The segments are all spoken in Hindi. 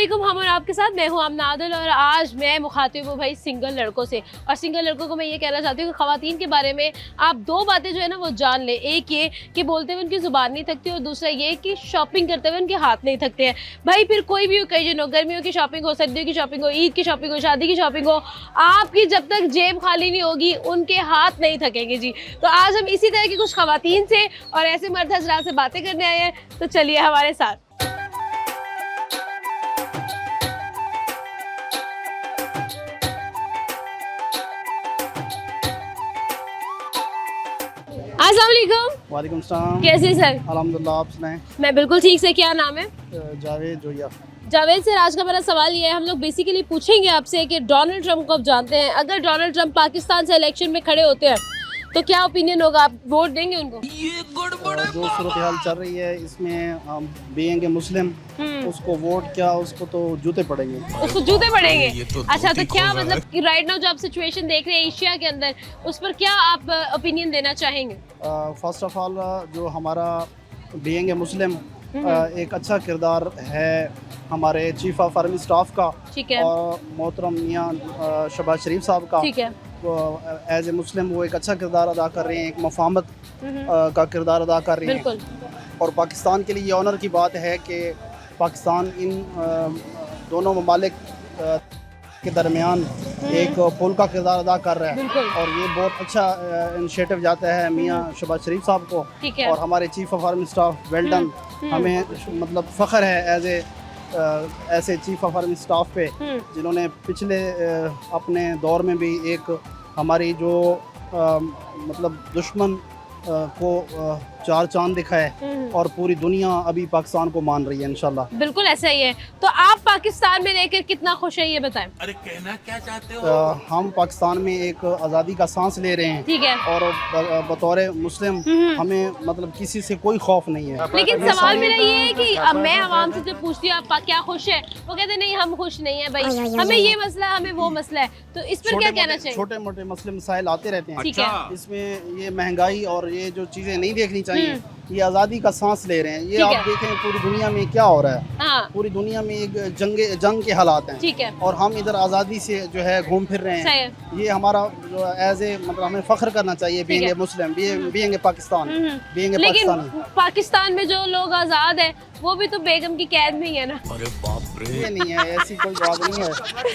वालेकुम, हम और आपके साथ मैं हूं आमना आदिल और आज मैं मुखातिब हूं भाई सिंगल लड़कों से। और सिंगल लड़कों को मैं ये कहना चाहती हूँ कि ख़वातीन के बारे में आप दो बातें जो है ना वो जान ले। एक ये कि बोलते हुए उनकी ज़ुबान नहीं थकती और दूसरा ये कि शॉपिंग करते हुए उनके हाथ नहीं थकते हैं। भाई फिर कोई भी ओकेजन हो, गर्मियों की शॉपिंग हो, सर्दियों की शॉपिंग हो, ईद की शॉपिंग हो, शादी की शॉपिंग हो, आपकी जब तक जेब खाली नहीं होगी उनके हाथ नहीं थकेंगे जी। तो आज हम इसी तरह की कुछ ख़वातीन से और ऐसे मर्द हज़रात से बातें करने आए हैं, तो चलिए हमारे साथ। अस्सलाम वालेकुम। वालेकुम सलाम। कैसे सर? अल्हम्दुलिल्लाह, आप सुनाएं? मैं बिल्कुल ठीक से। क्या नाम है? जावेद जोया। जावेद सर, आज का मेरा सवाल ये है, हम लोग बेसिकली पूछेंगे आपसे कि डोनाल्ड ट्रंप को आप जानते हैं, अगर डोनाल्ड ट्रंप पाकिस्तान से इलेक्शन में खड़े होते हैं तो क्या ओपिनियन होगा, आप वोट देंगे उनको? जो सूरत हाल चल रही है इसमें बीइंग ए मुस्लिम उसको वोट क्या, उसको तो जूते पड़ेंगे। उसको जूते पड़ेंगे? अच्छा, तो क्या मतलब कि राइट नाउ जो आप सिचुएशन देख रहे हैं एशिया के अंदर, उस पर क्या आप ओपिनियन देना चाहेंगे? फर्स्ट ऑफ ऑल जो हमारा बीइंग ए मुस्लिम एक अच्छा किरदार है हमारे चीफ ऑफ आर्मी स्टाफ का, ठीक है, और मोहतरम मियां शहबाज शरीफ साहब का। ठीक है, एज ए मुस्लिम वो एक अच्छा किरदार अदा कर रहे हैं, एक मफामत का किरदार अदा कर रहे हैं। बिल्कुल। और पाकिस्तान के लिए ये ऑनर की बात है कि पाकिस्तान इन दोनों ममालिक के दरमियान एक पुल का किरदार अदा कर रहा है, और ये बहुत अच्छा इनिशिएटिव जाता है मियां शहबाज शरीफ साहब को। ठीक है। और हमारे chief of army staff well done, हमें मतलब फ़ख्र है एज ए ऐसे चीफ ऑफ आर्मी स्टाफ पे जिन्होंने पिछले अपने दौर में भी एक हमारी जो मतलब दुश्मन को चार चांद दिखाए, और पूरी दुनिया अभी पाकिस्तान को मान रही है इंशाल्लाह। बिल्कुल ऐसा ही है। तो आप पाकिस्तान में रहकर कितना खुश है ये बताएं। अरे कहना क्या चाहते हो? हम पाकिस्तान में एक आज़ादी का सांस ले रहे हैं, ठीक है, और बतौर मुस्लिम हमें मतलब किसी से कोई खौफ नहीं है। लेकिन सवाल मेरा ये है कि अब मैं आवाम से जब पूछती हूँ आप क्या खुश है, वो कहते नहीं हम खुश नहीं है भाई, हमें ये मसला है, हमें वो मसला है। तो इस पर क्या कहना चाहिए? छोटे मोटे मसले मसाइल आते रहते हैं। ठीक है। इसमें ये महंगाई और ये जो चीज़ें नहीं देखनी चाहिए, ये आज़ादी का सांस ले रहे हैं। ये आप देखें पूरी दुनिया में क्या हो रहा है। हाँ। पूरी दुनिया में एक जंग के हालात हैं। ठीक है। और हम इधर आज़ादी से जो है घूम फिर रहे हैं। ये हमारा जो एज ए मतलब हमें फख्र करना चाहिए being a Muslim, being a Pakistan, being a Pakistani. Pakistan में जो लोग आज़ाद है वो भी तो बेगम की कैद में ही है ना। अरे बाप रे, ये नहीं है, ऐसी कोई बात नहीं है।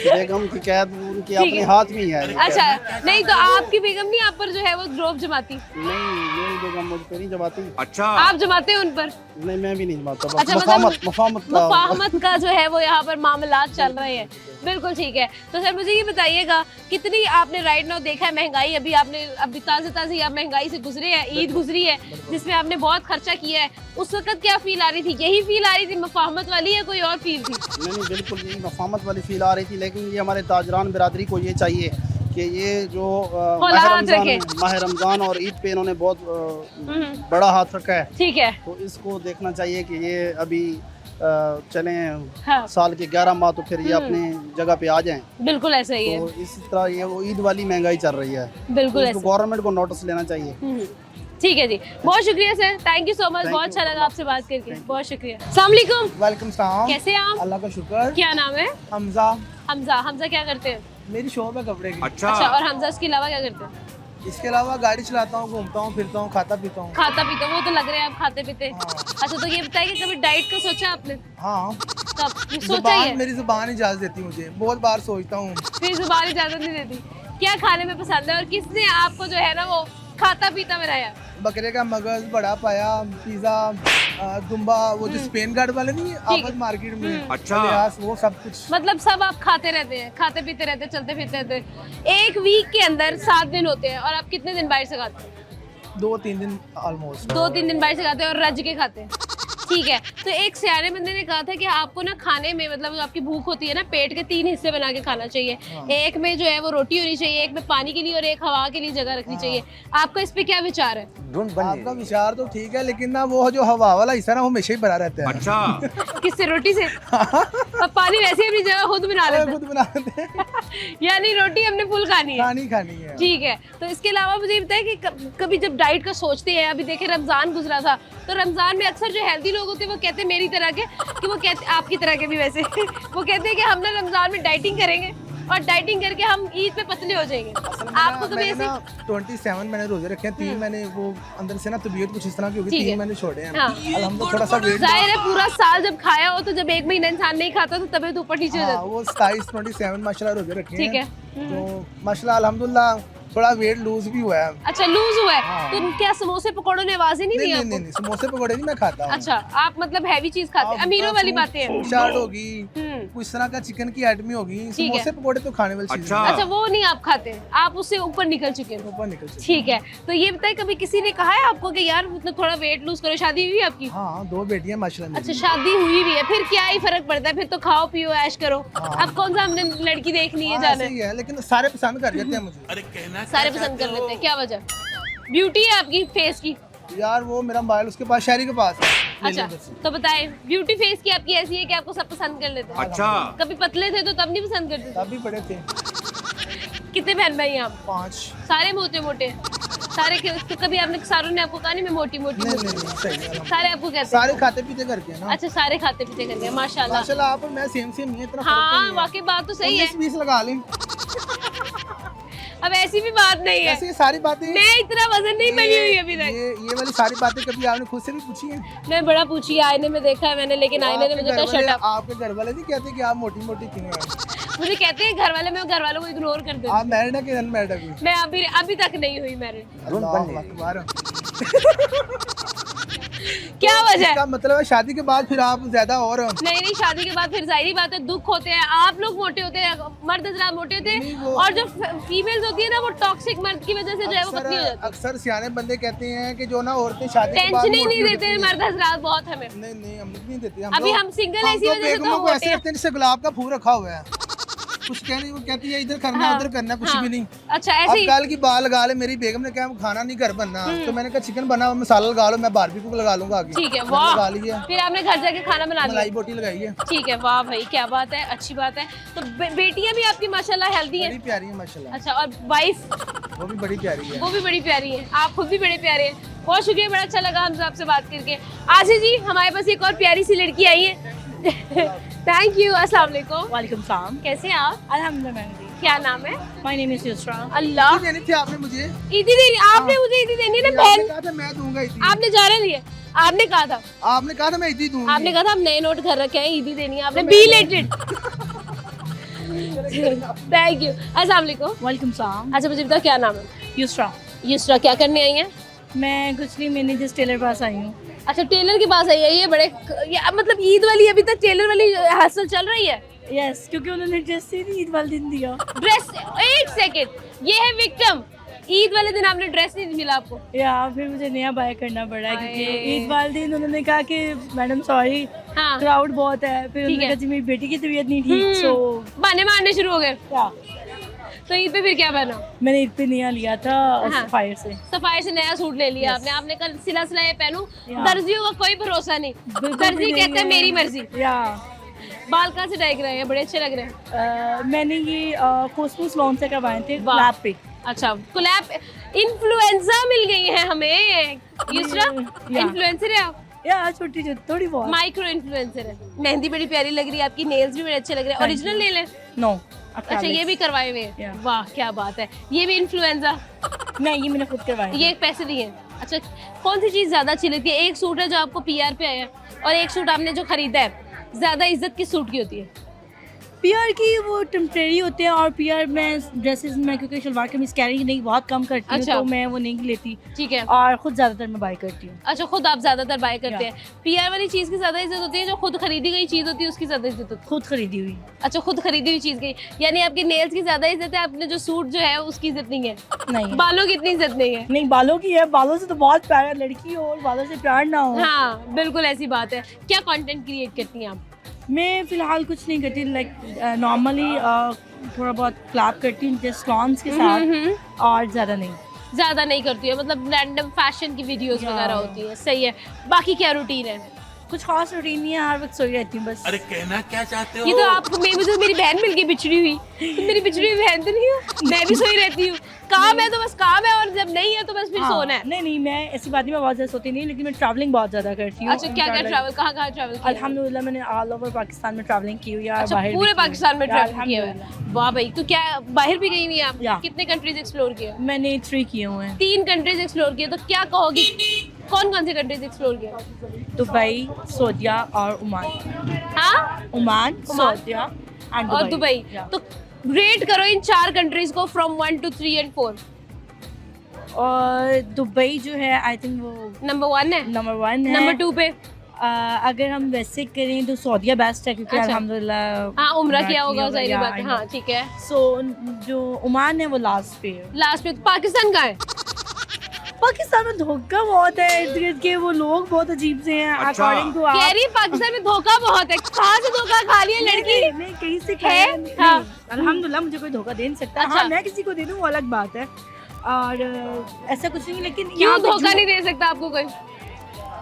बेगम की कैद उनके अपने हाथ में ही है। अच्छा, नहीं तो आपकी बेगम नहीं आप पर जो है वो ड्रॉप जमाती? नहीं, मेरी बेगम मुझ पर नहीं जमाती। अच्छा, आप जमाते हैं उन पर? नहीं, मैं भी नहीं जमाता। अच्छा, मुफाहमत का जो है वो यहाँ पर मामलात चल रहे हैं। बिल्कुल ठीक है। तो सर मुझे ये बताइएगा, कितनी आपने राइट नाउ देखा है महंगाई, अभी ताज़े आप महंगाई से गुजरे हैं, ईद गुजरी है जिसमें आपने बहुत खर्चा किया है, उस वक्त क्या फील आ रही थी? यही फील आ रही थी मफाहमत वाली, या कोई और फील थी? नहीं, बिल्कुल यही मफाहमत वाली फील आ रही थी। लेकिन ये हमारे ताजरान बिरादरी को ये चाहिए कि ये जो माह रमज़ान और ईद पे इन्होंने बहुत बड़ा हाथ रखा है, ठीक है, तो इसको देखना चाहिए कि ये अभी चलें। हाँ। साल के 11 माह तो फिर ये अपने जगह पे आ जाएं। बिल्कुल ऐसा ही है। तो इसी तरह ये वो ईद वाली महंगाई चल रही है, बिल्कुल तो गवर्नमेंट को नोटिस लेना चाहिए। ठीक है जी, बहुत शुक्रिया sir, thank you so much, बहुत अच्छा लगा आपसे बात करके, बहुत शुक्रिया। अस्सलाम वालेकुम। वालेकुम सलाम। कैसे हैं आप? अल्लाह का शुक्र। क्या नाम है? हमजा। हमजा क्या करते हैं? मेरी शॉप है कपड़े की। अच्छा, और हमजा इसके अलावा क्या करते हैं? इसके अलावा गाड़ी चलाता हूँ, घूमता हूँ, फिरता हूँ, खाता पीता हूँ। खाता पीता, वो तो लग रहा है आप खाते पीते। अच्छा, तो ये बताइए कि कभी डाइट का सोचा आपने? हाँ, कब सोचा ही है? मेरी जुबान इजाजत देती मुझे, बहुत बार सोचता हूँ। फिर जुबान इजाजत नहीं देती? क्या खाने में पसंद है और किसने आपको जो है ना वो खाता पीता बनाया? बकरे का मगज, बड़ा पाया, पिज्जा, दुम्बा, वो जो स्पेन गार्ड वाले नहीं है आपस मार्केट में, अच्छा, वो सब कुछ। मतलब सब आप खाते रहते हैं, खाते पीते रहते हैं, चलते फिरते रहते हैं। एक वीक के अंदर 7 दिन होते हैं, और आप कितने दिन बाहर से खाते हैं? 2-3 दिन ऑलमोस्ट। 2-3 दिन बाहर से खाते हैं और रज के खाते हैं। ठीक है। तो एक सियाने बंदे ने कहा था कि आपको ना खाने में मतलब जो आपकी भूख होती है ना, पेट के 3 हिस्से बना के खाना चाहिए। एक में जो है वो रोटी होनी चाहिए, एक में पानी के लिए और एक हवा के लिए जगह रखनी चाहिए। आपका इस पे क्या विचार है? आपका विचार तो ठीक है, लेकिन ना वो जो हवा वाला हिस्सा ना वो हमेशा ही भरा रहता है। अच्छा, किससे? रोटी से? और पानी वैसे ही अपनी जगह खुद बना लेते हैं। खुद बना लेते हैं। यानी रोटी हमने फुल खानी है। ठीक है। तो इसके अलावा मुझे बताया कि कभी जब डाइट का सोचते हैं, अभी देखे रमजान गुजरा था, तो रमजान में अक्सर जो हेल्दी लोग लोग होते हैं वो कहते हैं मेरी तरह के, कि वो कहते आपकी तरह के भी वैसे वो कहते हैं कि हम ना रमजान में डाइटिंग करेंगे और डाइटिंग करके हम ईद पे पतले हो जाएंगे। आपको कभी ऐसे 27 मैंने रोजे रखे हैं, 3 मैंने वो अंदर से ना तबीयत कुछ इस तरह की होगी, ठीक है। 3 मैंने छोड़े हैं। हाँ। अल्हम्दुलिल्लाह थोड़ा सा वेट जाहिर है पूरा साल जब खाया हो तो जब एक महीना इंसान नहीं खाता तो तबीयत ऊपर नीचे हो हाँ, जाती वो 27 माशाल्लाह रोजे रखे ठीक है। हैं। तो माशाल्लाह अल्हम्दुलिल्लाह थोड़ा वेट लूज भी हुआ है। अच्छा लूज हुआ है हाँ। तो क्या समोसे पकौड़ों ने आवाज ही नहीं दी नहीं आपको? नहीं नहीं, समोसे पकौड़े नहीं मैं खाता हूँ। अच्छा आप मतलब हैवी चीज खाते हैं, अमीरों वाली बातें हैं। चाट होगी, हम्म। कुछ तरह का चिकन की आइटम होगी, ठीक है। समोसे पकौड़े तो खाने वाली चीज अच्छा। है। अच्छा वो नहीं आप खाते, आप उससे ऊपर निकल चुके हैं। ऊपर निकल चुके। ठीक है, तो ये बताइए कभी किसी ने कहा है आपको कि यार मतलब थोड़ा वेट लूज करो? शादी हुई है आपकी? हाँ 2 बेटियां माशाल्लाह अच्छा मेरी। शादी हुई भी है, फिर क्या ही फर्क पड़ता है, फिर तो खाओ पियो ऐश करो। हाँ। अब कौन सा हमने लड़की देखनी है हाँ, जाना ऐसे ही है, लेकिन सारे पसंद कर लेते हैं मुझे। अरे कहना सारे क्या पसंद कर चाहते हो? लेते हैं, क्या वजह? ब्यूटी है आपकी फेस की? यार वो मेरा मोबाइल उसके पास, शहरी के पास है। ले अच्छा लो बस। तो बताएं ब्यूटी फेस की आपकी ऐसी है कि आपको सब पसंद कर लेते हैं? अच्छा कभी पतले थे तो तब नहीं पसंद करते थे? तब भी बड़े थे। कितने बहन भाई हैं आप? 5। सारे मोटे मोटे सारे कभी आपने सारों ने आपको कहा नहीं मैं मोटी मोटी नहीं मोटी? नहीं नहीं, सही है अल्हम्दुलिल्लाह। सारे आपको कहते हैं? सारे खाते पीते करके हैं ना। अच्छा सारे खाते पीते करके माशाल्लाह। माशाल्लाह आप और मैं सेम नहीं है, इतना फर्क हाँ नहीं है। वाकई बात तो सही है। 19-20 लगा लें। अब ऐसी भी बात नहीं है, ऐसे ये सारी बातें मैं इतना वजन नहीं बनी हुई अभी तक। ये वाली सारी बातें कभी आपने खुद से भी पूछी हैं? मैं बड़ा पूछी, आईने में देखा है मैंने, लेकिन आईने ने आपके मुझे कहा घर वाले- शट अप। आपके घर वाले नहीं कहते कि आप मोटी मोटी क्यों हैं? मुझे कहते हैं घर वाले, मैं घर वालों को इग्नोर कर देती हूँ। आप मैरिड है कि अनमैरिड अभी? मैं अभी तक नहीं हुई मैरिड। अल्लाह अकबर। क्या वजह है? इसका मतलब है शादी के बाद फिर आप ज्यादा और नहीं नहीं शादी के बाद फिर जाहिर बात है दुख होते हैं, आप लोग मोटे होते हैं, मर्द हजरात मोटे होते नहीं, हैं, वो- और जो फीमेल्स होती है ना वो टॉक्सिक मर्द की वजह से जो है वो पतली हो जाती अक्सर सियाने बंदे कहते हैं कि जो ना औरतें शादी है। के बाद टेंशन ही मोटी नहीं हो देते हैं जाती हैं। मर्द हजरात बहुत हमें। नहीं नहीं हम लोग नहीं देते। अभी हम सिंगल ऐसी वजह से तो बेगमों को होते ऐसे हैं। रखते हैं जैसे गुलाब का फूल रखा हुआ है। कुछ कहने वो कहती है इधर करना हाँ, उधर करना, कुछ हाँ। भी नहीं। अच्छा अब ऐसे ही कल की बाल लगा ले, मेरी बेगम ने कहा खाना नहीं घर बनना, तो मैंने कहा चिकन बना मसाला लगा लो, मैं बारबेक्यू लगा लूंगा आगे। ठीक है, मैंने वाह। लगा लिया, फिर आपने घर जाके खाना बना लिया? मलाई बोटी लगाई है। ठीक है, वाह भाई क्या बात है, अच्छी बात है। तो बेटियां भी आपकी माशाल्लाह हेल्दी हैं? बड़ी प्यारी है माशाल्लाह। अच्छा और वाइफ वो भी बड़ी प्यारी है। वो भी बड़ी प्यारी है, आप खुद भी बड़े प्यारे हैं। बहुत शुक्रिया, बड़ा अच्छा लगा हमसे आपसे बात करके। आशी जी हमारे पास एक और प्यारी सी लड़की आई है। थैंक यू, अस्सलाम वालेकुम। वालेकुम सलाम। कैसे हैं आप? अल्हम्दुलिल्लाह मैम जी। क्या नाम है? My name is Yusra. Allah, देनी थी आपने मुझे। ईदी देनी आपने मुझे, ईदी देनी है ना आपने बहन। कहा था मैं दूंगा इतनी। आपने जा रहे लिए, आपने कहा था, आपने कहा था मैं इतनी दूंगी। आपने कहा था हम नए नोट घर रखे हैं, ईदी देनी है आपने। बी लेटेड। थैंक यू, अस्सलाम वालेकुम। वालेकुम सलाम। अच्छा मुझे बताओ क्या नाम है? युसरा। युसरा, क्या करने आई हैं? मैं कुछ नहीं, मैंने जिस टेलर पास आई हूँ। अच्छा टेलर के पास आई है, ये बड़े मतलब ईद वाली अभी तक टेलर वाली हसल चल रही है। यस, क्योंकि उन्होंने ड्रेस ही नहीं ईद वाले दिन दिया। ड्रेस, एक सेकंड, ये है विक्टिम। ईद वाले दिन आपने ड्रेस नहीं मिला आपको? या फिर मुझे नया बाय करना पड़ा है, क्योंकि हाय। ईद वाले दिन उन्होंने कहा कि मैडम सॉरी हाँ क्राउड बहुत है। फिर उन्होंने है। कहा जी मेरी बेटी की तबीयत नहीं ठीक, सो बहाने मारने शुरू हो गए। क्या तो ईद पे फिर क्या पहना? मैंने ईद पे नया लिया था हाँ। फायर से। सफाई से नया सूट ले लिया आपने। आपने कल सिला सिलाए पहनूं, या। दर्जियों का कोई भरोसा नहीं। बिल्कुल दर्जी भी नहीं कहते हैं है। मेरी मर्जी। या बाल कहाँ से डाइक रहे हैं, बड़े अच्छे लग रहे हैं। मैंने ये कोसमोस लॉन से करवाए थे वाह। लैब पे। अच्छा कोलैब, इन्फ्लुएंसर मिल गई है हमें। युसरा या। इन्फ्लुएंसर है आप? या छोटी छोटी थोड़ी बहुत। माइक्रो इन्फ्लुएंसर है। मेहंदी बड़ी प्यारी लग रही है आपकी, नेल्स भी बड़े अच्छे लग रहे हैं। Thank ओरिजिनल नेल है? नो अच्छा ये भी करवाए हुए हैं। Yeah. वाह क्या बात है। ये भी इन्फ्लुएंसर? नहीं, ये मैंने खुद करवाया। ये एक पैसे दिए। अच्छा कौन सी चीज़ ज़्यादा अच्छी लगती है? एक सूट है जो आपको पीआर पे आया है और एक सूट आपने जो खरीदा है, ज़्यादा इज्जत किस सूट की होती है? पीआर की वो टेम्परेरी होते हैं, और पीआर में ड्रेसेस में क्योंकि शलवार कमीज कैरी नहीं बहुत कम करती हूँ, अच्छा। तो मैं वो नहीं लेती, ठीक है। और खुद ज़्यादातर मैं बाय करती हूँ। अच्छा खुद आप ज़्यादातर बाय करते हैं। पीआर वाली चीज़ की ज़्यादा इज्जत होती है, जो खुद खरीदी गई चीज़ होती है उसकी ज़्यादा इज्जत होती है? खुद खरीदी हुई। अच्छा खुद खरीदी हुई चीज़ की, यानी आपके नेल्स की ज़्यादा इज्जत है, आपने जो सूट जो है उसकी इज्जत नहीं है। नहीं बालों की इतनी इज्जत नहीं है। नहीं, बालों की है, बालों से तो बहुत प्यार है, लड़की हो और बालों से प्यार ना हो। हाँ बिल्कुल ऐसी बात है। क्या कंटेंट क्रिएट करती हैं आप? मैं फिलहाल कुछ नहीं करती, लाइक नॉर्मली थोड़ा बहुत क्लैप करती हूँ जस्ट लॉन्स के साथ, और ज़्यादा नहीं। ज़्यादा नहीं करती है, मतलब रैंडम फैशन की वीडियोस या। वगैरह होती है। सही है। बाकी क्या रूटीन है? कुछ खास रूटीन नहीं है, हर वक्त सोई रहती हूँ बस। अरे कहना क्या चाहते हो? ये तो आप मुझे मेरी बहन मिल गई बिछड़ी हुई, तो मेरी बिछड़ी हुई बहन तो नहीं हो, मैं भी सोई रहती हूँ। काम है तो बस काम है, और जब नहीं है तो बस फिर हाँ, सोना है। नहीं मैं ऐसी बात नहीं, मैं बहुत ज़्यादा सोती नहीं, लेकिन मैं ट्रैवलिंग बहुत ज़्यादा करती हूँ। अच्छा, क्या क्या ट्रैवल, कहाँ कहाँ ट्रैवल किया? अल्हम्दुलिल्लाह मैंने ऑल ओवर पाकिस्तान में ट्रैवलिंग की हुई है। अच्छा, बाहर भी पूरे की हुई है। पाकिस्तान में ट्रैवल किया हुआ अल्हम्दुलिल्लाह। है। वाह भाई, तो क्या बाहर भी गई हुई हैं आप? या। कितने कंट्रीज एक्सप्लोर किए? मैंने 3 किए हुए हैं। 3 कंट्रीज एक्सप्लोर किए, तो क्या कहोगी कौन कौन से कंट्रीज एक्सप्लोर किए? दुबई, सऊदीया और ओमान। हाँ, ओमान, सऊदीया एंड और दुबई। या। तो रेट करो इन 4 कंट्रीज को फ्रॉम 1 to 3 and 4। और दुबई जो है आई थिंक वो नंबर 1 है, नंबर 1 है। नंबर 2 पे? अगर हम वैसे करें तो सऊदीया बेस्ट है, क्योंकि अच्छा। अल्हम्दुलिल्लाह हाँ, उम्रा उम्रा किया होगा, होगा, सही या, बात है। I हाँ, know। ठीक है। सो जो ओमान है वो लास्ट पे है। लास्ट पे पाकिस्तान का है। पाकिस्तान में धोखा बहुत है, इर्द गिर्द के वो लोग बहुत अजीब से हैं। अच्छा। अकॉर्डिंग टू कह रही पाकिस्तान में धोखा बहुत है। कहाँ से धोखा खा लिया लड़की? नहीं कहीं से है? खाया नहीं। हाँ। अल्हम्दुलिल्लाह मुझे कोई धोखा दे नहीं सकता। अच्छा। हाँ, मैं किसी को दे दूँ वो अलग बात है, और ऐसा कुछ नहीं, लेकिन क्यों यहाँ पे धोखा जो- नहीं दे सकता आपको कोई?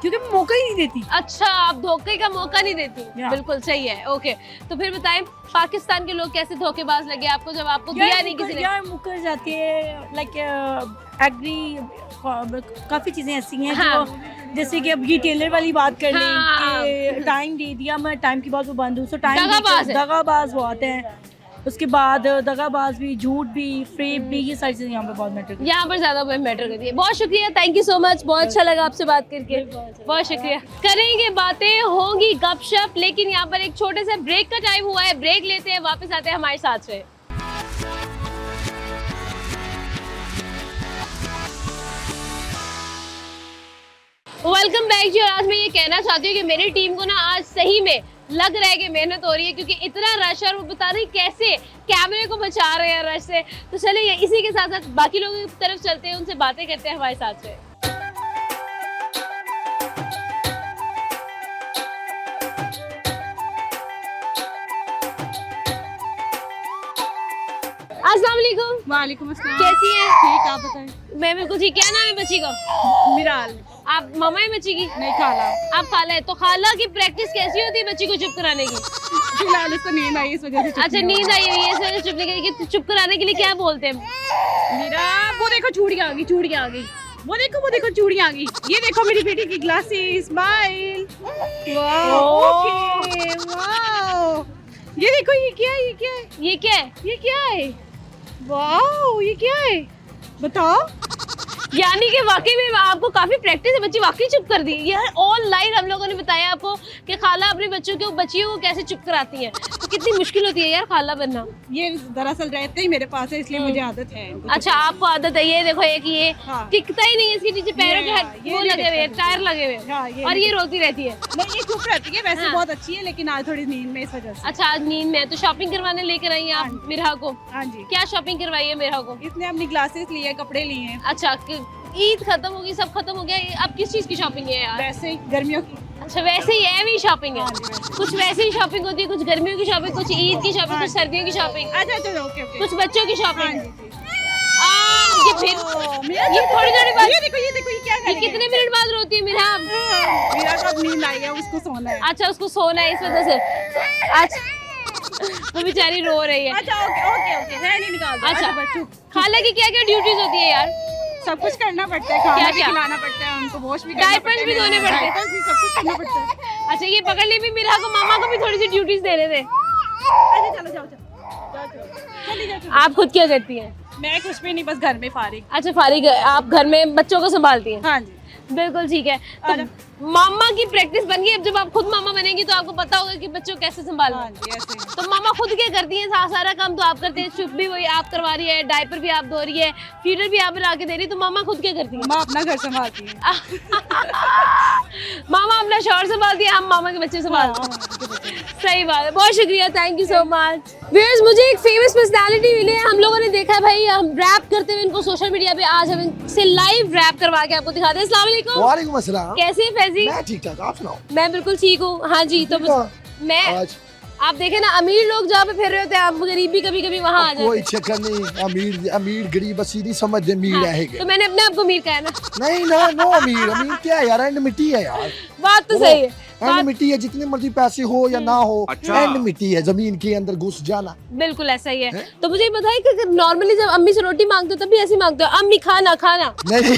क्योंकि मैं मौका ही नहीं देती। अच्छा, आप धोखे का मौका नहीं देती। या। बिल्कुल सही है। ओके, तो फिर बताएं पाकिस्तान के लोग कैसे धोखेबाज लगे आपको, जब आपको दिया नहीं किसी ने? यार मुकर जाती है, लाइक एग्री, काफी चीजें ऐसी हैं हाँ। जो, जैसे कि अब ये टेलर वाली बात कर लें हाँ। कि टाइम दे दिया, मैं टाइम की बात वो बंद हूँ, सो टाइम दगाबाज है। दगाबाज बहुत है। उसके बाद दगाबाज भी, झूठ भी, फ्रेब भी, ये सारी चीजें यहाँ पे बहुत मैटर करती यहाँ पर ज्यादा मैटर करती है। बहुत शुक्रिया, थैंक यू सो मच, बहुत अच्छा लगा आपसे बात करके, बहुत शुक्रिया। करेंगे बातें, होंगी गपशप, लेकिन यहाँ पर एक छोटे से ब्रेक का टाइम हुआ है, ब्रेक लेते हैं, वापस आते हैं, हमारे साथ रहे। वेलकम बैक जी। और आज मैं ये कहना चाहती हूँ कि मेरी टीम को ना आज सही में लग रहा है कि मेहनत हो रही है, क्योंकि इतना रश है और वो बता नहीं कैसे कैमरे को बचा रहे हैं रश से। तो चलिए इसी के साथ साथ बाकी लोगों की तरफ चलते हैं, उनसे बातें करते हैं, हमारे साथ रहे। अस्सलाम वालेकुम। वालेकुम अस्सलाम। कैसी हैं? ठीक, आप बताएं। मैं बिल्कुल ठीक। क्या नाम है बच्ची का? मिराल। आप मामा है बच्ची की? नहीं, खाला। आप खाला है। तो खाला की प्रैक्टिस कैसी होती है बच्ची को चुप कराने की? फिलहाल इसको नींद आई, इस वजह से अच्छा, नींद आई हुई है, इस वजह से चुप नहीं करेगी। तो चुप कराने के लिए क्या बोलते हैं? मेरा वो देखो चूड़ियाँ आ गई, चूड़ियाँ आ गई, वो देखो चूड़ियाँ आ गई, ये देखो मेरी बेटी की ग्लासेस, स्माइल। ओके, वाओ, ये देखो, ये क्या है, ये क्या है, ये क्या है? ये क्या है, वाओ, ये क्या है, बताओ। यानी कि वाकई में आपको काफी प्रैक्टिस है, बच्ची वाकई चुप कर दी। यार ऑनलाइन हम लोगों ने बताया आपको कि खाला अपने बच्चियों को कैसे चुप कराती है। तो कितनी मुश्किल होती है यार खाला बनना। ये दरअसल रहते ही मेरे पास है, इसलिए मुझे आदत है। अच्छा, आपको आदत है। ये देखो, एक ये हाँ। टिकता ही नहीं है, इसके नीचे पैरों के ये वो नहीं लगे हुए हैं, टिकता। टायर लगे हुए हैं, हाँ, ये और नहीं ये रोती रहती है। नहीं, ये चुप रहती है, वैसे हाँ। बहुत अच्छी है, लेकिन आज थोड़ी नींद में, इस वजह से। अच्छा, आज नींद में है, तो शॉपिंग करवाने लेकर आई हैं आप हाँ। मिरहा को? हाँ जी, क्या शॉपिंग करवाई है मिरहा को? इसने अपनी ग्लासेस ली है, कपड़े लिए हैं, अच्छा, ईद खत्म होगी, सब खत्म हो गया, अब किस चीज की शॉपिंग है यार? वैसे ही गर्मियों की। अच्छा, वैसे ही है, भी शॉपिंग है। हाँ जी, वैसे। कुछ वैसे ही शॉपिंग होती है, कुछ गर्मियों की शॉपिंग, कुछ ईद की शॉपिंग, हाँ कुछ सर्दियों की शॉपिंग, अच्छा, ओके ओके। कुछ बच्चों की हाँ शॉपिंग। जी, जी। ये फिर ये थोड़ी थोड़ी बात, ये देखो, ये क्या ये कितने मिनट बाद रोती है मिरहा? मेरा तो अब नींद आई है, उसको सोना है। अच्छा, उसको सोना है, इस वजह से। अच्छा, वो बेचारी रो रही है। अच्छा, ओके ओके ओके, है नहीं निकाल दो। अच्छा, बच्चों, खाला की क्या क्या ड्यूटीज होती है यार? सब कुछ करना पड़ता है, खाना क्या भी क्या? खिलाना पड़ता है, उनको वॉश भी करना डायपर्स पड़ता है, भी धोने पड़ते हैं? डायपर्स भी, सब कुछ करना पड़ता है। अच्छा, ये पकड़ ली भी मिरहा को, मामा को भी थोड़ी सी ड्यूटीज दे रहे थे। अच्छा, चलो जाओ चली जाओ। आप खुद क्या करती हैं? मैं कुछ भी नहीं, बस घर में फारिग। अच्छा, फारिग आप घर में बच्चों को संभालती हैं? हाँ जी। बिल्कुल ठीक है। तो और- मामा की प्रैक्टिस बन गई। अब जब आप खुद मामा बनेंगी तो आपको पता होगा कि बच्चों को कैसे संभालना हाँ है। जी, ऐसे ही। तो मामा खुद क्या करती हैं? सारा काम तो आप करते हैं, चुप भी वही आप करवा रही है, डायपर भी आप धो रही है, फीडर भी आप बना के दे रही है, तो मामा खुद क्या करती है? माँ अपना घर संभालती है। मामा अपना शौहर संभालती है, हम मामा के बच्चे संभालते हैं। सही बात है, बहुत शुक्रिया, thank you so much. Viewers, मुझे एक फेमस पर्सनालिटी मिली है, हम लोगों ने देखा है भाई, हम रैप करते हुए इनको सोशल मीडिया पे, आज हम इनसे लाइव रैप करवा के आपको दिखाते हैं। अस्सलाम वालेकुम। वालेकुम अस्सलाम। कैसे हैं फैजी? मैं ठीक ठाक, आप सुनाओ। मैं बिल्कुल ठीक हूँ। हाँ जी, तो मैं आज आप देखे ना, अमीर लोग जहाँ पे फिर रहे होते हैं, आप गरीब भी कभी कभी वहाँ आ कोई जाते चक्कर नहीं, अमीर गरीब बस नहीं समझते, अमीर हैं। रहेंगे। तो मैंने अपने आप को अमीर कहा है ना। नहीं ना, नो अमीर क्या है यार, एंड मिट्टी है यार। बात तो सही है। एंड मिट्टी है, जितने मर्जी पैसे हो या ना हो, अच्छा। एंड मिट्टी है, जमीन के अंदर घुस जाना। बिल्कुल ऐसा ही है। तो मुझे ये बताइए कि नॉर्मली जब अम्मी से रोटी मांगते हो तब भी ऐसे ही मांगते हो, अम्मी खाना खाना? नहीं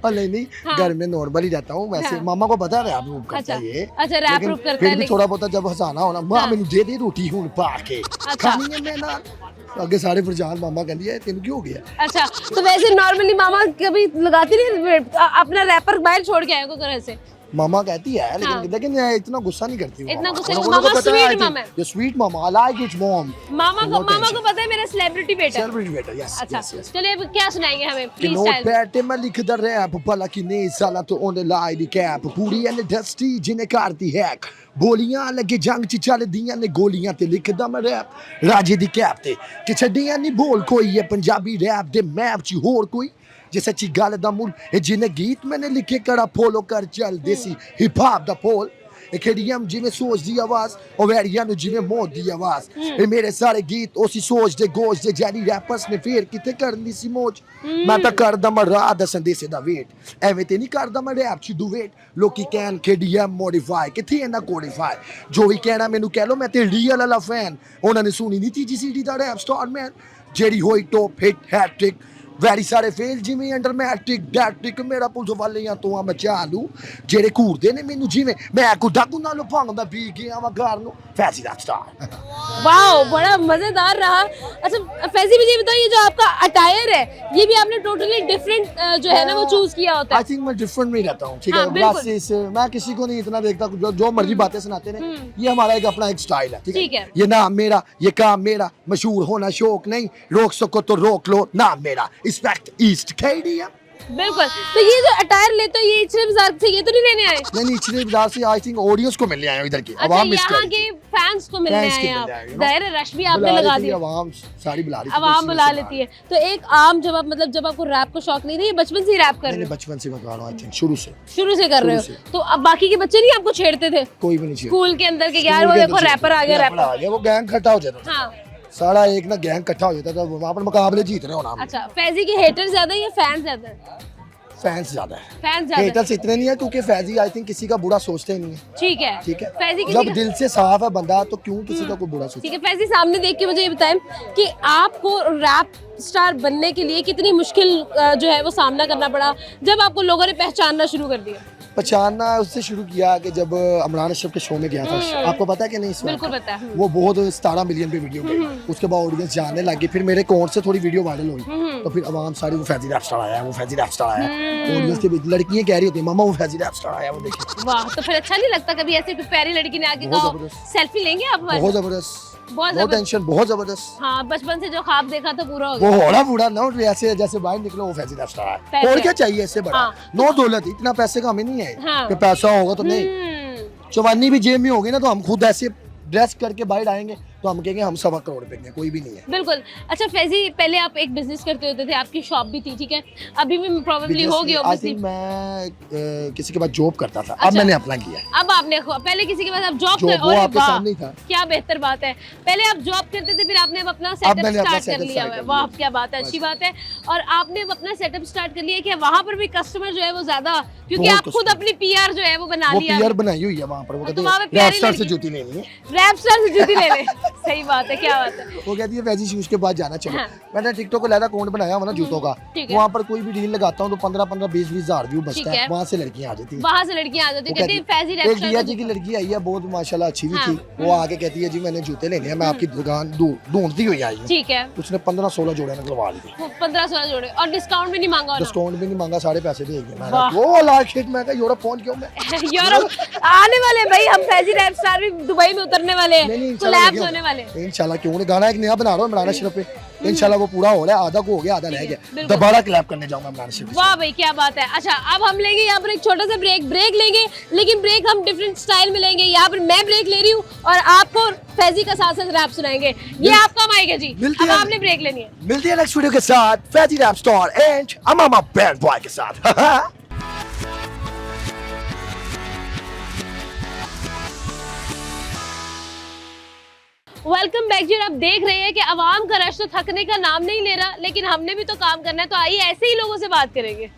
और नहीं हाँ। घर में नॉर्मल ही रहता हूँ वैसे। हाँ। मामा को पता है रैप रूप करता अच्छा है ये, अच्छा, रैप लेकिन रूप करता फिर है भी लेकिन थोड़ा बहुत जब हंसाना होना, मां हाँ। मैंने दे दी रोटी हूं पा के अच्छा। खानी है मैं ना अगे सारे फरजान मामा कहती है तेन क्यों हो गया। अच्छा, तो वैसे नॉर्मली मामा कभी लगाती नहीं अपना रैपर बाहर छोड़ के आए को घर से? मामा कहती है लेकिन हाँ। लेकिन इतना गुस्सा नहीं करती वो। इतना गुस्सा उन नहीं, लोगों को मामा पता है, sweet I think, मामा है। ये स्वीट मामा, आई लाइक इट मॉम। मामा को पता है मेरा सेलिब्रिटी बेटा है। सेलिब्रिटी बेटा, यस अच्छा यस यस। चलिए अब क्या सुनाएंगे हमें कि प्लीज नोट स्टाइल? पैड ते मैं लिखदा रैप भला कि नहीं साला तो on the line the cap पूरी एंड डस्टी जिने करती हैक बोलियां लगे जंग च चलदियां ने गोलियां ते लिखदा मैं रैप राजे दी कैप ते कि छड्डियां नहीं बोल कोई है पंजाबी रैप दे मैप च होर कोई जे सच्ची गल दा मुल ए जिने गीत मैंने लिखे कड़ा फॉलो कर चल देसी हिप हॉप दा पोल एकेडीएम जिवें सोच दी आवाज और वैरिया नु जिवें मौत दी आवाज ए मेरे सारे गीत उसी सोच दे गोश दे जैनी रैपर्स ने फेर किते करनी सी मौज मैं तां करदा मैं राह दा संदेशे दा वेट एवें ते नहीं करदा मैं रैप च दुवेट लोकी कैन केडीएम मॉडिफाई किथे इना कोडिफाई जो भी कहना मैनू कह लो मैं ते रियल वाला फैन उन्हां ने सुनी नहीं तीजी सीडी दा रैप स्टार मैन जेडी होई टॉप हिट हैट्रिक वैरी सारे फेल जिवें अंडर मैट्रिक डैट्रिक मेरा पुलिस वालियां तो मैं चालू जेड़े घूरदे ने मैनू जिवें मैं कुदा कुदा लो भंग मैं पी गया मैं घर नु फैसी रैप स्टार। वाओ, बड़ा मजेदार रहा। अच्छा फैजी मुझे बताइए, जो आपका अटायर है ये भी आपने टोटली डिफरेंट जो है ना वो चूज किया होता आई है? थिंक मैं डिफरेंट में रहता हूँ, ठीक हाँ, है। बिल्कुल। ग्लासेस मैं किसी को नहीं इतना देखता, जो मर्जी बातें सुनाते रहे, ये हमारा एक अपना एक स्टाइल है, ठीक है। ये नाम मेरा, ये काम मेरा, मशहूर होना शौक नहीं, रोक सको तो रोक लो, नाम मेरा इस्पेक्ट ईस्ट KDM। बिल्कुल। तो ये जो अटायर लेते हो ये इचरे बाजार से ये तो नहीं लेने आए? नहीं निचले बाजार से आई थिंक ऑडियंस को मिलने आए हो इधर की अच्छा, आवाम मिस यहाँ कर के फैंस को मिलने Fans आए के हैं मिलने आए, आप। you know। दायरे रश भी आपने लगा दिया, आवाम सारी बुला रही थी, आवाम इसी बुला वजह से लेती है। तो एक आम जब आप मतलब जब आपको रैप का शौक नहीं था, ये बचपन से ही रैप कर मैंने रहे हो? बचपन से बता रहा हूँ आई थिंक शुरू से शुरू से कर रहे हो? शुरू से। तो अब बाकी के बच्चे नहीं आपको छेड़ते थे कोई भी नहीं चाहिए। स्कूल के अंदर के यार वो देखो रैपर आ गया, रैपर? आ गया, वो गैंग इकट्ठा हो जाता था, हाँ। सारा एक ना गैंग इकट्ठा हो जाता था, वहाँ पर मुकाबले जीत रहे हो ना, अच्छा, फैजी के हेटर ज्यादा है या फैन ज्यादा है? फैंस ज्यादा है, फैन ज्यादा है। हेटर्स इतने नहीं है क्योंकि फैजी आई थिंक किसी का बुरा सोचते ही नहीं है, ठीक है ठीक है। फैजी किसी जब का- दिल से साफ है बंदा तो क्यों किसी का कोई बुरा सोचे। ठीक है फैजी, सामने देख के मुझे ये बताएं कि आपको रैप स्टार बनने के लिए कितनी मुश्किल जो है वो सामना करना पड़ा जब आपको लोगों ने पहचानना शुरू कर दिया? पहचानना उससे शुरू किया कि जब इमरान अशरफ के शो में गया था, आपको पता है कि नहीं इस बात बिल्कुल का? पता है। वो बहुत 17 मिलियन पे वीडियो गई, उसके बाद ऑडियंस जानने लगी, फिर मेरे अकाउंट से थोड़ी वीडियो वायरल हुई, तो फिर आवाम सारी वो फैजी रैप स्टार आया है, वो फैजी रैप स्टार आया है, ऑडियंस के बीच लड़कियां कह रही होती मामा वो फैजी रैप स्टार आया, वो देखिए। वाह, तो फिर अच्छा नहीं लगता कभी ऐसे कोई प्यारी लड़की ने आके बहुत कहा जबरदस्त। सेल्फी लेंगे आप हमारे बहुत साथ? जबरदस्त, बहुत नो जबरदस्त। टेंशन, बहुत जबरदस्त। हाँ, बचपन से जो ख्वाब देखा था पूरा हो वो गया। होना बूढ़ा ना ऐसे जैसे बाहर निकलो वो फैजी रैप स्टार है, पैसे। और क्या चाहिए इससे बड़ा? हाँ। नो दौलत, इतना पैसे का हमें नहीं है हाँ। कि पैसा होगा तो नहीं, हम्म, चवानी भी जेब में होगी ना तो हम खुद ऐसे ड्रेस करके बाहर आएंगे तो हम कहेंगे हम 1.25 करोड़ पे हैं, कोई भी नहीं है। बिल्कुल। अच्छा फैजी, पहले आप एक बिजनेस करते होते थे, आपकी शॉप भी थी, ठीक है, अभी भी प्रोबेबली होगी आई ऑब्वियसली। थिंक मैं किसी के पास जॉब करता था, अब अच्छा। मैंने अपना किया है। अब आपने पहले किसी के पास आप जॉब जॉब कर, वो अरे आपके वाह, सामने ही था। क्या बेहतर बात है। पहले आप जॉब करते थे, फिर आपने अब अपना अब सेटअप मैंने अपना स्टार्ट कर setup लिया start है। कर वाह लिया। क्या बात है, अच्छी बस। बात है। और आपने अब अपना सेटअप स्टार्ट कर लिया कि वहां पर भी कस्टमर जो है वो ज्यादा, क्योंकि बहुत आप खुद customer। अपनी पीआर जो है वो बना वो लिया पीआर बनाई हुई है वहाँ पर, वो तो कहते वहाँ पे हैं प्यारी रैप स्टार से लड़की- जूती लेनी है, रैप स्टार से जूती ले ले। सही बात है, क्या बात है। वो कहती है वैजी शूज के पास जाना चलो। हाँ। मैंने टिकटॉक को लहदा अकाउंट बनाया हुआ ना जूतों का, ठीक है। वहाँ पर कोई भी डील लगाता हूँ तो 15-15, 20-20 हजार व्यू ठीक बचता है। है, वहाँ से लड़कियाँ आ जाती है। वहां से लड़कियां आ जाती वो कहती है कहती- फैजी रैप एक स्टार दिया का जी की जूता। लड़की आई है, बहुत माशाल्लाह अच्छी भी हाँ। थी, वो आके कहती है जी मैंने जूते लेने हैं, मैं आपकी दुकान ढूंढती हुई आई हूँ। ठीक है, उसने 15-16 जोड़े निकलवा लिए, 15-16 जोड़े और डिस्काउंट भी नहीं मांगा उन्होंने? डिस्काउंट भी नहीं मांगा, सारे पैसे दे गए। मैंने वाह। वो लाइक शिट, मैं कहा यूरोप पहुंच गया हूं मैं। यूरोप आने वाले भाई, हम फैजी रैप स्टार भी दुबई में उतरने वाले नहीं, हैं, इंशाल्लाह कोलैब्स लगे होने वाले हैं। इंशाल्लाह, क्यों नहीं, गाना एक नया बना रहा हूँ इमरान अशरफ पे, इंशाल्लाह वो पूरा हो रहा है, आधा को हो गया, आधा रह गया, बिल्कुल। दोबारा क्लैप करने जाऊंगा इमरान अशरफ। वाह भाई क्या बात है। अच्छा अब हम लेंगे यहाँ पर एक छोटा सा ब्रेक लेंगे, लेकिन ब्रेक हम डिफरेंट स्टाइल में लेंगे। यहाँ पर मैं ब्रेक ले रही हूँ और आपको फैजी का साथ साथ रैप सुनाएंगे, ये आपका माइक है जी। मिलती अब है। आपने ब्रेक लेनी है। मिलती है नेक्स्ट वीडियो के साथ फैजी रैप स्टार एंड अमामा बैंड बॉय के साथ। वेलकम बैक जी। और आप देख रहे हैं कि आवाम का रश तो थकने का नाम नहीं ले रहा, लेकिन हमने भी तो काम करना है, तो आइए ऐसे ही लोगों से बात करेंगे।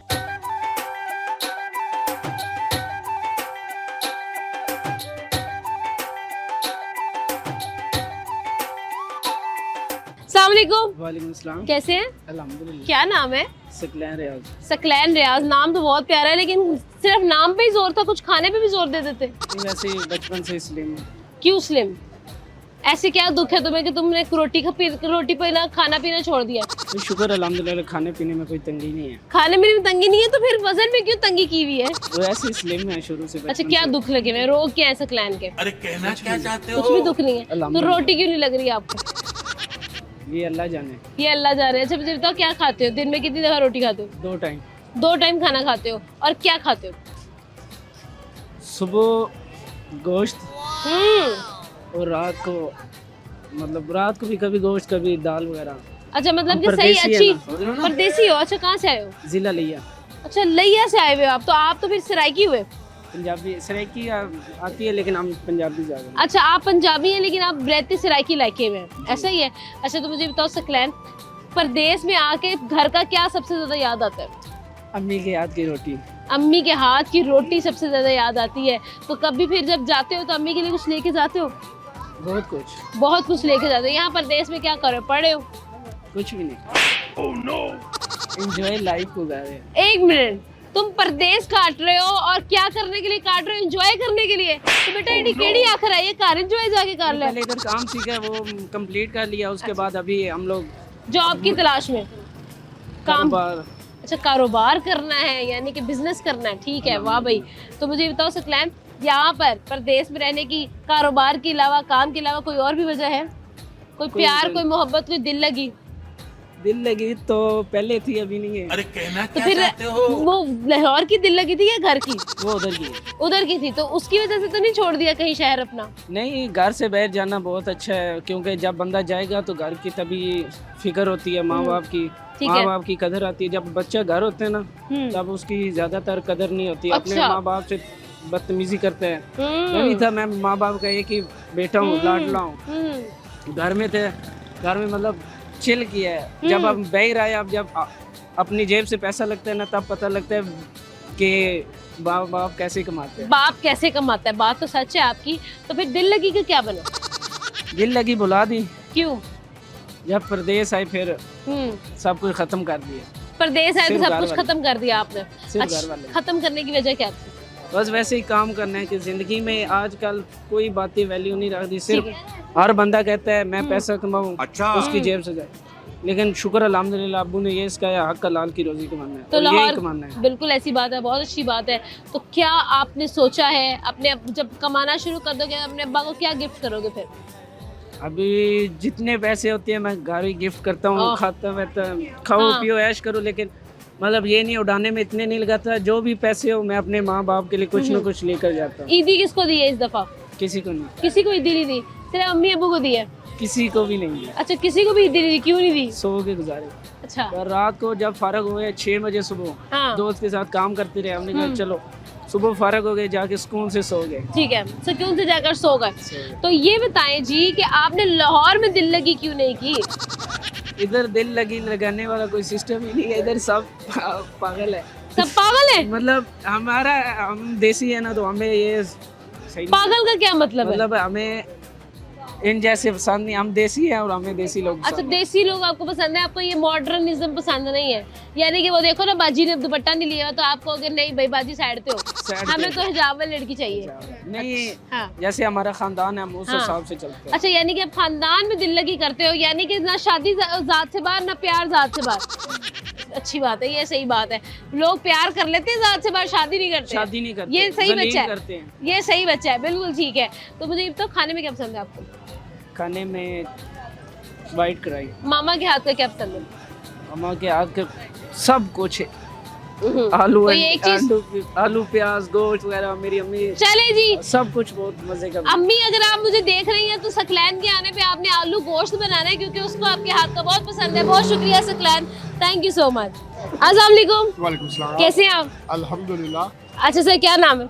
अस्सलाम वालेकुम। वालेकुम सलाम। कैसे हैं? अल्हम्दुलिल्लाह। क्या नाम है? सकलैन रियाज। सकलैन रियाज, नाम तो बहुत प्यारा है, लेकिन सिर्फ नाम पे ही जोर था, कुछ खाने पे भी जोर दे देते। वैसे ही बचपन से स्लिम। क्यों स्लिम? ऐसे क्या दुख है तुम्हें कि तुमने रोटी पे ना खाना पीना छोड़ दिया? शुक्र अल्हम्दुलिल्लाह, खाने पीने में कोई तंगी नहीं है। खाने में भी तंगी नहीं है, तो फिर वजन में क्यों तंगी की हुई है? वो ऐसे ही स्लिम है शुरू से। अच्छा, क्या दुख लगे हुए हैं? रोग क्या है सकलैन के? अरे कहना क्या चाहते कुछ भी दुख नहीं है, तो अल्हम्दुलिल्लाह। रोटी क्यों नहीं लग रही है आपको? ये अल्लाह जाने। ये अल्लाह जा रहे हैं। अच्छा मुझे बताओ, क्या खाते हो? दिन में कितनी दफा रोटी खाते हो? 2 टाइम। 2 टाइम खाना खाते हो, और क्या खाते हो? सुबह गोश्त और रात को, मतलब रात को भी कभी गोश्त कभी दाल वगैरह। अच्छा, मतलब हम कि सही परदेसी है अच्छी ना। परदेसी हो? अच्छा, कहाँ से आए हो? जिला लिया। अच्छा, लैया से आए हुए हो आप, तो आप तो फिर सराइकी हुए। पंजाबी सराइकी आती है, लेकिन हम पंजाबी ज़्यादा। अच्छा, आप पंजाबी हैं, लेकिन आप रहते सराइकी इलाके में हैं, ऐसा ही है? अच्छा, तो मुझे बताओ सकलैन, परदेश में आके घर का क्या सबसे ज्यादा याद आता है? अम्मी के हाथ की रोटी। अम्मी के हाथ की रोटी सबसे ज्यादा याद आती है। तो कभी फिर जब जाते हो तो अम्मी के लिए कुछ लेके जाते हो? बहुत कुछ। बहुत कुछ लेके जाते हो। यहाँ परदेश में क्या कर रहे हो? पढ़े हो? कुछ भी नहीं। Oh no. एंजॉय लाइफ को गा रहे हैं। 1 मिनट, तुम परदेश काट रहे हो और क्या करने के लिए काट रहे हो? एंजॉय करने के लिए? तो बेटा ये केड़ी आखिर है, ये कार एंजॉय जाके कर ले। पहले इधर काम सीखा, वो कंप्लीट कर लिया, उसके बाद अभी हम लोग जॉब की तलाश में काम। कारोबार। अच्छा, कारोबार करना है, यानी कि बिजनेस करना है। ठीक है, वाह भाई। तो मुझे बताओ सकलैन, यहाँ पर परदेश में रहने की, कारोबार के अलावा, काम के अलावा कोई और भी वजह है? कोई प्यार, कोई मोहब्बत, कोई दिल लगी? दिल लगी तो पहले थी, अभी नहीं है। अरे कहना तो क्या फिर चाहते हो? वो लाहौर की दिल लगी थी या घर की? वो उधर की है। उधर की थी, तो उसकी वजह से तो नहीं छोड़ दिया कहीं शहर अपना? नहीं, घर से बाहर जाना बहुत अच्छा है, क्योंकि जब बंदा जाएगा तो घर की तभी फिक्र होती है, माँ बाप की। ठीक माँ है। बाप की कदर आती है। जब बच्चा घर होते हैं ना, तब उसकी ज्यादातर कदर नहीं होती। अपने अच्छा। माँ बाप से बदतमीजी करते हैं। हम्म। मैं भी था, मैं माँ बाप का एक ही बेटा हूँ, लाडला हूँ। घर में थे, घर में मतलब चिल किया है। जब हम बाहर आए, अब जब अपनी जेब से पैसा लगता है ना, तब पता लगता है कि बाप कैसे कमाते हैं। बाप कैसे कमाता है, बात तो सच है आपकी। तो फिर दिल लगी कि क्या बना? दिल लगी भुला दी। क्यों? जब परदेश आए फिर सब कुछ खत्म कर दिया। परदेश आए तो सिर्फ सब घर कुछ वाले। खत्म कर दिया आपने? सिर्फ अच्छा, घर वाले। खत्म करने की वजह क्या थी? बस वैसे ही काम करना है कि जिंदगी में आजकल कोई बातें वैल्यू नहीं रखती। ठीक सिर्फ हर बंदा कहता है मैं पैसा कमाऊं, अच्छा। उसकी जेब से जाए। लेकिन शुक्र अल्हम्दुलिल्लाह, अब्बू ने ये सिखाया, हक हलाल की रोजी कमाना है, तो और यही लाहौर, कमाना है। बिल्कुल ऐसी बात है, बहुत अच्छी बात है। तो क्या आपने सोचा है अपने, जब कमाना शुरू कर दोगे, अपने अब्बा को क्या गिफ्ट करोगे फिर? अभी जितने पैसे होते हैं मैं घर ही गिफ्ट करता हूँ, ओह। खाता रहता, खाओ हाँ। पियो ऐश करो। लेकिन मतलब ये नहीं, उड़ाने में इतने नहीं लगाता। जो भी पैसे हो मैं अपने माँ बाप के लिए कुछ न कुछ लेकर जाता हूँ। ईदी किसको दी है इस दफा? किसी को नहीं, किसी को ईदी नहीं दी, सिर्फ अम्मी अबू को दी है? किसी को भी नहीं है। अच्छा, किसी को भी ईदी नहीं दी, क्यों नहीं दी? सो के गुजारे। अच्छा। और रात को जब फारग हुए 6 बजे सुबह, हाँ। दोस्त के साथ काम करते रहे, हमने कहा चलो सुबह फारग हो गए, जाके सुकून से सो गए। ठीक है, सुकून से जाकर सो गए। तो ये बताएं जी कि आपने लाहौर में दिल लगी क्यों नहीं की? इधर दिल लगी लगाने वाला कोई सिस्टम ही नहीं है, इधर सब पागल है। सब पागल है? मतलब हम देसी है ना, तो हमें ये सही नहीं। पागल का क्या मतलब है? मतलब हमें इन जैसे पसंद नहीं, हम देसी हैं और हमें देसी लोग अच्छा, पसंद हैं। देसी लोग आपको पसंद है, आपको ये मॉडर्निज्म पसंद नहीं है? यानी कि वो देखो ना, बाजी ने दुपट्टा नहीं लिया तो आप कहोगे नहीं भाई बाजी साइड पे हो, Side हमें पे तो हिजाब वाली लड़की चाहिए। नहीं, हाँ। जैसे हमारा खानदान है, हम उस हाँ। हिसाब से चलते हैं। अच्छा, यानी कि आप खानदान में दिल लगी करते हो, यानी कि ना शादी जात से बाहर, ना प्यार जात से बाहर। अच्छी बात है, ये सही बात है। लोग प्यार कर लेते हैं जात से बाहर, शादी नहीं करते। शादी नहीं करते, ये सही जलील बच्चा है, करते हैं। ये सही बच्चा है, बिल्कुल ठीक है। तो मुझे तो खाने में क्या पसंद है आपको? खाने में वाइट कढ़ाई। मामा के हाथ का क्या पसंद है? मामा के हाथ के सब कुछ है। आलू कोई एक चीज? आलू प्याज गोश्त वगैरह मेरी अम्मी, चले जी। सब कुछ बहुत मजे का। अम्मी, अगर आप मुझे देख रही हैं तो सकलैन के आने पे आपने आलू गोश्त बनाना है, क्योंकि उसको आपके हाथ का बहुत पसंद है। बहुत शुक्रिया Saqlain, thank you so much. अस्सलाम वालेकुम। वालेकुम सलाम। कैसे हैं आप? अल्हम्दुलिल्लाह। अच्छा सर, क्या नाम है?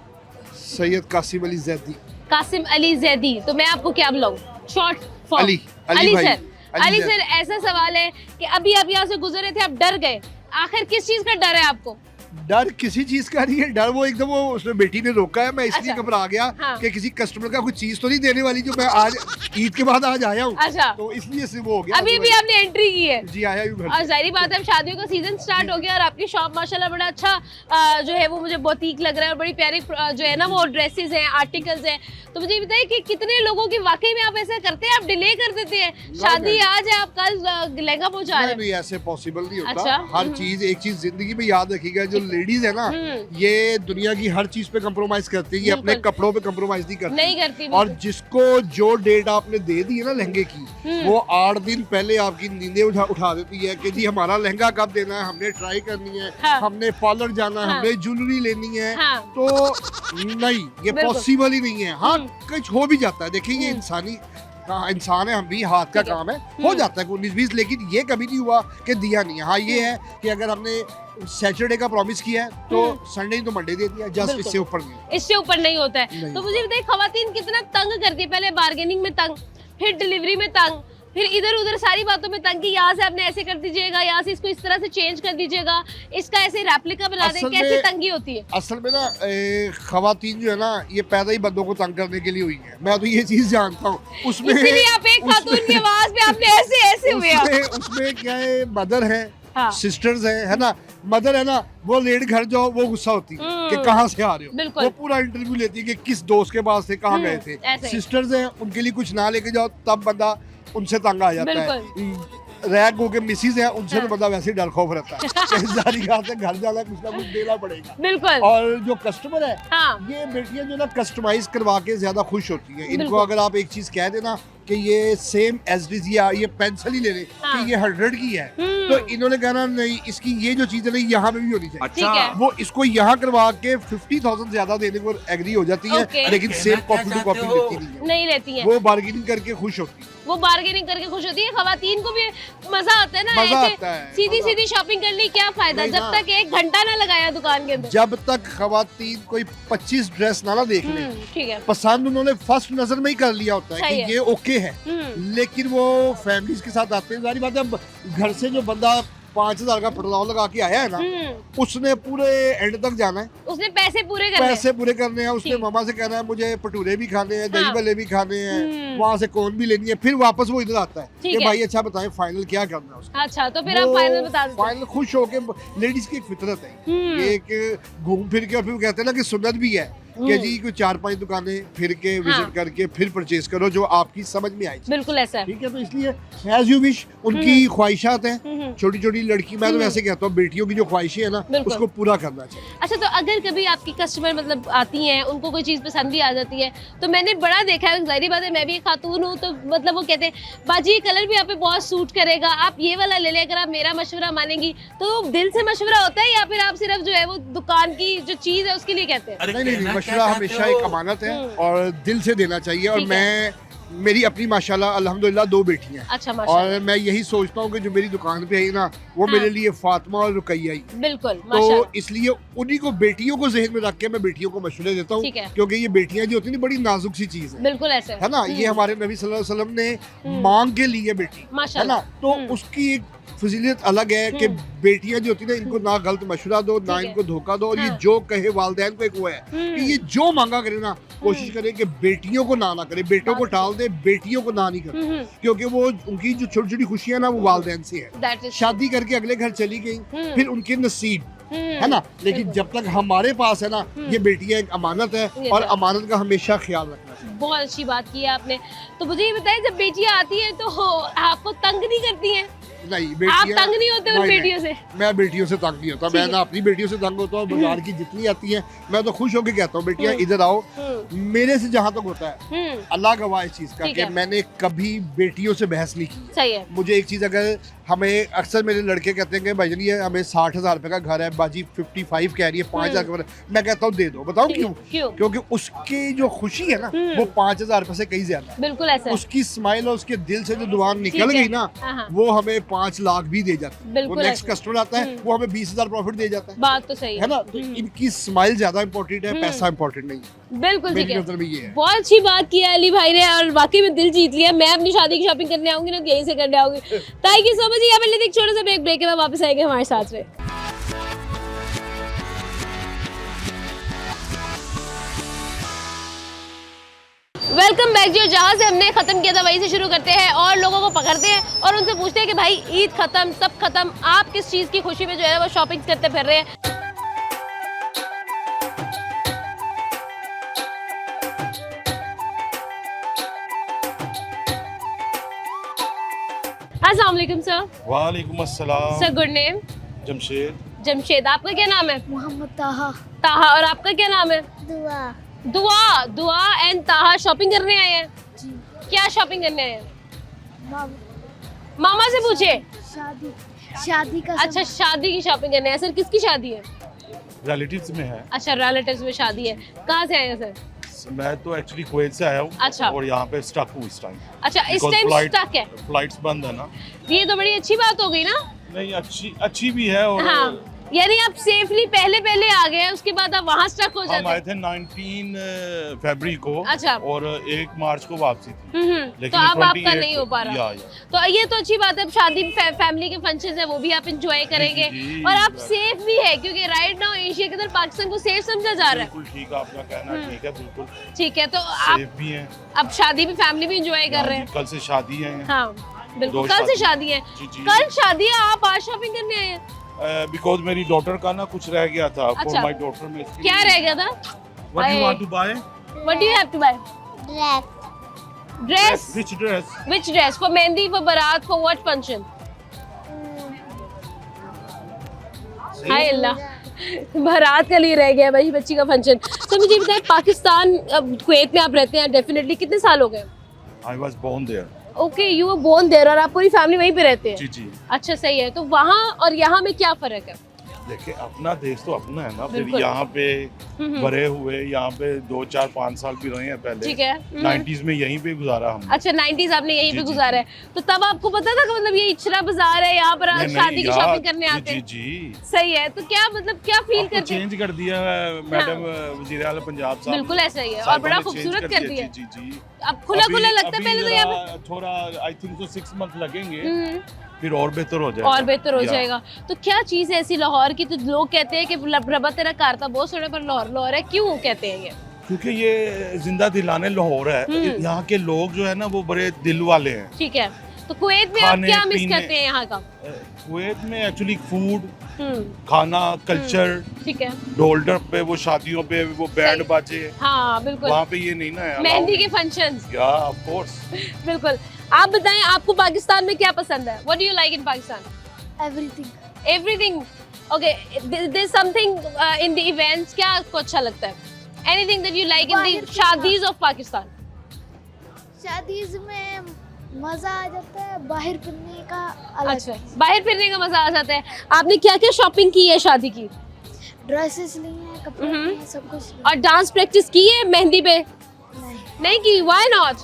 सैयद कासिम अली जैदी। कासिम अली जैदी। तो मैं आपको क्या बुलाऊं? Short form? अली अली भाई, सर। अली जैदी। सर, ऐसा सवाल है कि अभी आप यहाँ से गुजरे थे, आप डर गए, आखिर किस चीज का डर है आपको? डर किसी चीज का नहीं है, डर वो एकदम वो उसने बेटी ने रोका है, मैं इसलिए अच्छा। घबरा गया हाँ। कि किसी कस्टमर का कुछ चीज तो नहीं देने वाली जो मैं आज ईद के बाद आज आया हूँ, अच्छा। तो इसलिए से वो हो गया। अभी भी आपने एंट्री की है। जी आया हूँ घर और से। जाहिर बात है अब शादियों का सीजन स्टार्ट हो गया और आपकी शॉप माशाल्लाह बड़ा अच्छा जो है वो मुझे बुटीक लग रहा है और बड़ी प्यारी जो है ना वो ड्रेसेस हैं, आर्टिकल्स हैं। तो मुझे ये बताइए कि कितने लोगों की वाकई में आप ऐसा करते हैं, आप डिले कर देते हैं, शादी आज है आप कल लहंगा पहुंचा रहे हैं? नहीं ऐसे पॉसिबल नहीं होता। अच्छा। हर चीज एक चीज जिंदगी में याद रखिएगा, जो लेडीज है ना ये दुनिया की हर चीज पे कंप्रोमाइज करती है, ये अपने बिल्कुल। कपड़ों पे कंप्रोमाइज नहीं करती। नहीं करती और बिल्कुल। जिसको जो डेट आपने दे दी है ना लहंगे की, वो 8 दिन पहले आपकी नींदें उठा देती है कि जी हमारा लहंगा कब देना है, हमने ट्राई करनी है, हाँ। हमने पार्लर जाना है, हाँ। हमने ज्वेलरी लेनी है। हाँ। तो नहीं, ये बिल्कुल। पॉसिबल ही नहीं है। हाँ कुछ हो भी जाता है, देखिए ये इंसान है, हम भी हाथ का ठीक है। काम है, हो जाता है 19-20, लेकिन ये कभी नहीं हुआ कि दिया नहीं है। हाँ ये है कि अगर हमने सैटरडे का प्रॉमिस किया है तो संडे तो मंडे दे दिया, जस्ट बिल्कुल। इससे ऊपर नहीं। इससे ऊपर नहीं होता है। नहीं। तो मुझे बताइए खवातीन कितना तंग करती है, पहले बार्गेनिंग में तंग, फिर डिलीवरी में तंग, फिर इधर उधर सारी बातों में तंग कि यहाँ से आपने ऐसे कर दीजिएगा, यहाँ से इसको इस तरह से चेंज कर दीजिएगा, इसका ऐसे रेप्लिका बना दें, असल कैसे में- तंगी होती है? असल में ना खवातीन जो है ना ये पैदा ही बंदों को तंग करने के लिए हुई है, मैं तो ये चीज जानता हूँ। उसमें इसीलिए आप एक खातून की आवाज में आपने ऐसे ऐसे हुए आप। उसमें क्या है, मदर है, हाँ। सिस्टर्स है ना। मदर है ना वो लेट घर जाओ वो गुस्सा होती है कि कहाँ से आ रहे हो, बिल्कुल। वो पूरा इंटरव्यू लेती है कि किस दोस्त के पास थे, कहाँ गए थे। ऐसे ही। सिस्टर्स हैं उनके लिए कुछ ना लेके जाओ तब बंदा उनसे तंग आ जाता है। रैग हो के मिसिज है उनसे तो बंदा वैसे ही डर खौफ रहता है जारी बात है, घर जाना कुछ ना कुछ देना पड़ेगा। बिल्कुल। और जो कस्टमर है हाँ। ये बेटियां जो ना कस्टमाइज करवा के ज्यादा खुश होती है। इनको बिल्कुल। अगर आप एक चीज कह देना कि ये सेम एसडीज या ये पेंसिल ही ले ले हाँ। कि ये 100 की है, तो इन्होंने कहना नहीं इसकी ये जो चीज है ना यहाँ पे भी होनी चाहिए। ठीक है। वो इसको यहाँ करवा के 50,000 ज्यादा देने को एग्री हो जाती है, ओके। लेकिन सेम कहना क्या कॉपी टू कॉपी चाहते हो? देती नहीं है। नहीं लेती है, वो बार्गेनिंग करके खुश होती है। वो बार्गेनिंग करके खुश होती है। खवातीन को भी मजा आता है ना, मजा ऐसे आता है, सीधी मजा। सीधी शॉपिंग कर ली, क्या फायदा नहीं जब ना। तक 1 घंटा ना लगाया दुकान के अंदर। जब तक खवातीन कोई 25 ड्रेस ना देख ले, ठीक है। पसंद उन्होंने फर्स्ट नजर में ही कर लिया होता है सही कि है। ये ओके है, लेकिन वो फैमिलीज के साथ आते हैं। सारी बात है, अब घर से जो बंदा 5,000 का पेट्रोल लगा के आया है ना, उसने पूरे एंड तक जाना है, उसने पैसे पूरे करने हैं। पैसे पूरे करने हैं। उसने ठीक। मामा से कहना है मुझे भटूरे भी खाने हैं, दही हाँ। भल्ले भी खाने हैं, वहाँ से कौन भी लेनी है, फिर वापस वो इधर आता है ठीक कि है। भाई अच्छा बताएं फाइनल क्या करना है उसका। अच्छा तो फिर आप फाइनल बता देते हैं। फाइनल खुश होके, लेडीज की एक फितरत है ये एक घूम फिर के, और फिर वो कहते हैं ना कि सुन्नत भी है कि जी कोई 4-5 दुकानें फिर के विजिट करके फिर परचेज करो जो आपकी समझ में आई। बिल्कुल ऐसा है। ठीक है, तो इसलिए एज यू विश, उनकी ख्वाहिशात हैं, छोटी छोटी लड़की, मैं तो वैसे कहता हूँ बेटियों की जो ख्वाहिशें है ना बिल्कुल। उसको पूरा करना चाहिए। अच्छा तो अगर कभी आपकी कस्टमर मतलब आती हैं, उनको कोई चीज़ पसंद भी आ जाती है, तो मैंने बड़ा देखा है, जाहिर बात है मैं भी एक खातून हूँ, तो मतलब वो कहते हैं बाजी ये कलर भी आप पे बहुत सूट करेगा, आप ये वाला ले लें, अगर आप मेरा मशवरा मानेंगी। तो दिल से मशवरा होता है या फिर आप सिर्फ जो है वो दुकान की जो चीज़ है उसके लिए कहते हैं? अरे नहीं नहीं, कहना मशवरा क्या हमेशा चाहते हो? एक अमानत है और दिल से देना चाहिए। और ठीक है। मैं, मेरी अपनी माशाल्लाह अल्हम्दुलिल्लाह 2 बेटियां हैं, अच्छा माशाल्लाह। और मैं यही सोचता हूँ कि जो मेरी दुकान पे आई ना वो हाँ। मेरे लिए फातिमा और रुकैया ही। बिल्कुल तो माशाल्लाह। इसलिए उन्हीं को, बेटियों को जहन में रख के मैं बेटियों को मशवरे देता हूँ, ठीक है। क्योंकि ये बेटियां जो होती है ना बड़ी नाजुक सी चीज है बिल्कुल ऐसे है ना। ये हमारे नबी सल्लल्लाहु अलैहि वसल्लम ने मांग के लिए बेटी है माशाल्लाह। ना, तो उसकी एक फजीलत अलग है कि बेटियां जो होती है ना इनको ना गलत मशवरा दो, ना ठीक है। इनको धोखा दो, और ये हाँ। जो कहे वालिदैन को एक वो है कि ये जो मांगा करे ना कोशिश करे कि बेटियों को ना करे, बेटों को टाल दे, बेटियों को ना नहीं करे, क्योंकि वो उनकी जो छोटी छोटी खुशियां ना वो वालिदैन से है। That is शादी करके अगले घर चली गई, फिर उनके नसीब है ना, लेकिन जब तक हमारे पास है ना ये बेटियां एक अमानत है, ये और तो। अमानत का हमेशा ख्याल रखना चाहिए। बहुत अच्छी बात की है आपने। तो मुझे ये बताइए जब बेटियां आती हैं तो आपको तंग नहीं करती हैं? नहीं, आप बेटियां तंग नहीं होते उन नहीं, बेटियों से? मैं बेटियों से तंग नहीं होता, ठीक मैं है। ना अपनी बेटियों से तंग होता हूँ, बाजार की जितनी आती हैं मैं तो खुश होकर कहता हूँ बेटियां इधर आओ। मेरे से जहाँ तक होता है अल्लाह गवाह इस चीज का ठीक कि है। मैंने कभी बेटियों से बहस नहीं की। सही है। मुझे एक चीज, अगर हमें अक्सर मेरे लड़के कहते हैं कि भाई ये हमें 60,000 रुपए का घर है, बाजी 55 कह रही है, 5,000 का, मैं कहता हूँ दे दो। बताओ ठीक है। क्यों? क्यों? क्योंकि उसकी जो खुशी है ना वो 5,000 रुपए से कहीं ज्यादा है। बिल्कुल ऐसा है। उसकी स्माइल और उसके दिल से जो दुआ निकल ठीक है। गई ना हाँ, हाँ। वो हमें 5 लाख भी दे जाता है। वो बिल्कुल नेक्स्ट ऐसा। कस्टमर आता है वो हमें 20,000 प्रॉफिट दे जाता है बात तो सही है ना। तो इनकी स्माइल ज्यादा इंपॉर्टेंट है, पैसा इंपॉर्टेंट नहीं है। बिल्कुल ठीक मेरी है। नजर में ये है। बहुत अच्छी बात की है अली भाई ने, और वाकई में दिल जीत लिया। मैं अपनी शादी की शॉपिंग करने आऊंगी ना तो यहीं से करने आऊंगी। Thank you so much. यहाँ पे लेते एक छोटा सा ब्रेक के बाद वापस आएंगे हमारे साथ में। वेलकम बैक जी। जहाँ से हमने ख़त्म किया था वहीं से शुरू करते हैं और लोगों को पकड़ते हैं और उनसे पूछते हैं कि भाई ईद ख़त्म, सब ख़त्म, आप किस चीज़ की खुशी में जो है वो शॉपिंग करते फिर रहे हैं। अस्सलाम वालेकुम सर। वालेकुम अस्सलाम। Sir good name? Jamshed. Jamshed. आपका क्या नाम है? मोहम्मद ताहा। ताहा। और आपका क्या नाम है? दुआ। दुआ। दुआ एंड ताहा शॉपिंग करने आए हैं? जी। क्या शॉपिंग करने आए हैं? मामा से पूछे। शादी का अच्छा, शादी की शॉपिंग करने आए। सर किसकी शादी है? रिलेटिव्स में है। अच्छा, रिलेटिव्स में शादी है। कहाँ से आए हैं सर? मैं तो एक्चुअली कुवैत से आया हूँ। अच्छा। और यहाँ पे स्टक हूँ इस टाइम। अच्छा, इस टाइम स्टक है? फ्लाइट्स बंद है ना। ये तो बड़ी अच्छी बात हो गई ना। नहीं, अच्छी भी है। और हाँ, यानी आप सेफली पहले आ गए, उसके बाद आप वहाँ स्टक हो जाते हैं। हम आए थे 19 फरवरी को। अच्छा। और 1 मार्च को वापसी थी। लेकिन तो अब आपका नहीं हो पा रहा। या। तो ये तो अच्छी बात है, अब शादी फैमिली के फंक्शन है वो भी आप एंजॉय करेंगे जी, और आप सेफ भी है क्योंकि राइट नाउ एशिया के अंदर पाकिस्तान को सेफ समझा जा रहा है। बिल्कुल ठीक है, आपका कहना ठीक है। बिल्कुल ठीक है। तो आप सेफ भी हैं। अब शादी भी फैमिली भी एंजॉय कर रहे हैं। कल से शादी है। हाँ बिल्कुल, दो कल से शादी। शादी है। जी। कल शादी है, आप आज शॉपिंग करने आए हैं? बिकॉज मेरी डॉटर का ना कुछ रह गया था। अच्छा। फॉर माय डॉटर में क्या रह गया था? What you want to buy? What do you have to buy? Dress. Which dress? Which dress? For mehndi, for barat, for what function? हाय अल्लाह, बारात का लिए रह गया भाई बच्ची का फंक्शन। तो मुझे बताएं, पाकिस्तान अब कुवैत में आप रहते हैं डेफिनेटली, कितने साल हो गए? I was born there. Okay, you were born there और आप पूरी फैमिली वहीं पे रहते हैं? जी। अच्छा, सही है। तो वहाँ और यहाँ में क्या फर्क है? देखिए, अपना देश तो अपना है ना। फिर बिल्कुल। यहाँ पे बड़े हुए, यहाँ पे 2, 4, 5 साल भी रहे हैं पहले। ठीक है। 90s में यहीं पे गुजारा हम। अच्छा, 90s आपने यहीं पे जी। गुजारा है। तो तब आपको पता था कि मतलब ये इचरा बाजार है, यहाँ पर आप शादी की शॉपिंग करने आते हैं? जी। सही है। तो क्या मतलब क्या फील करते हैं? चेंज कर दिया है मैडम वज़ीर आला पंजाब साहब। बिल्कुल ऐसा ही है और बड़ा खूबसूरत कर दिया। जी। अब खुला लगता है पहले तो यहाँ पे। थोड़ा आई थिंक तो 6 मंथ लगेंगे, फिर और बेहतर हो जाएगा। और बेहतर हो जाएगा। तो क्या चीज है ऐसी लाहौर की? तो लोग कहते हैं कि रबा तेरा कार था बहुत सोने पर लाहौर है, क्यों कहते हैं ये? क्योंकि ये जिंदा दिलाने लाहौर है। यहाँ के लोग जो है ना वो बड़े दिल वाले हैं। ठीक है। तो कुवैत में आप क्या मिस करते हैं यहाँ का? कुवैत में एक्चुअली फूड, खाना, कल्चर। ठीक है। ढोल पे वो शादियों पे वो बैंड बाजे। हाँ बिल्कुल। वहाँ पे ये नहीं ना है। मेहंदी के फंक्शंस। या ऑफ कोर्स। बिल्कुल। आप बताएं, आपको पाकिस्तान में क्या पसंद है? What do you like in Pakistan? Everything. Everything. Okay. There's something in the events क्या आपको अच्छा लगता है? Anything that you like in the शादीज of Pakistan? शादीज में मजा आ जाता है, बाहर फिरने का अलग। अच्छा, बाहर फिरने का मजा आ जाता है। आपने क्या क्या शॉपिंग की है शादी की? ड्रेसेस ली हैं, कपड़े लिए हैं, सब कुछ लिया। और डांस प्रैक्टिस की है मेहंदी पे? नहीं की। Why not?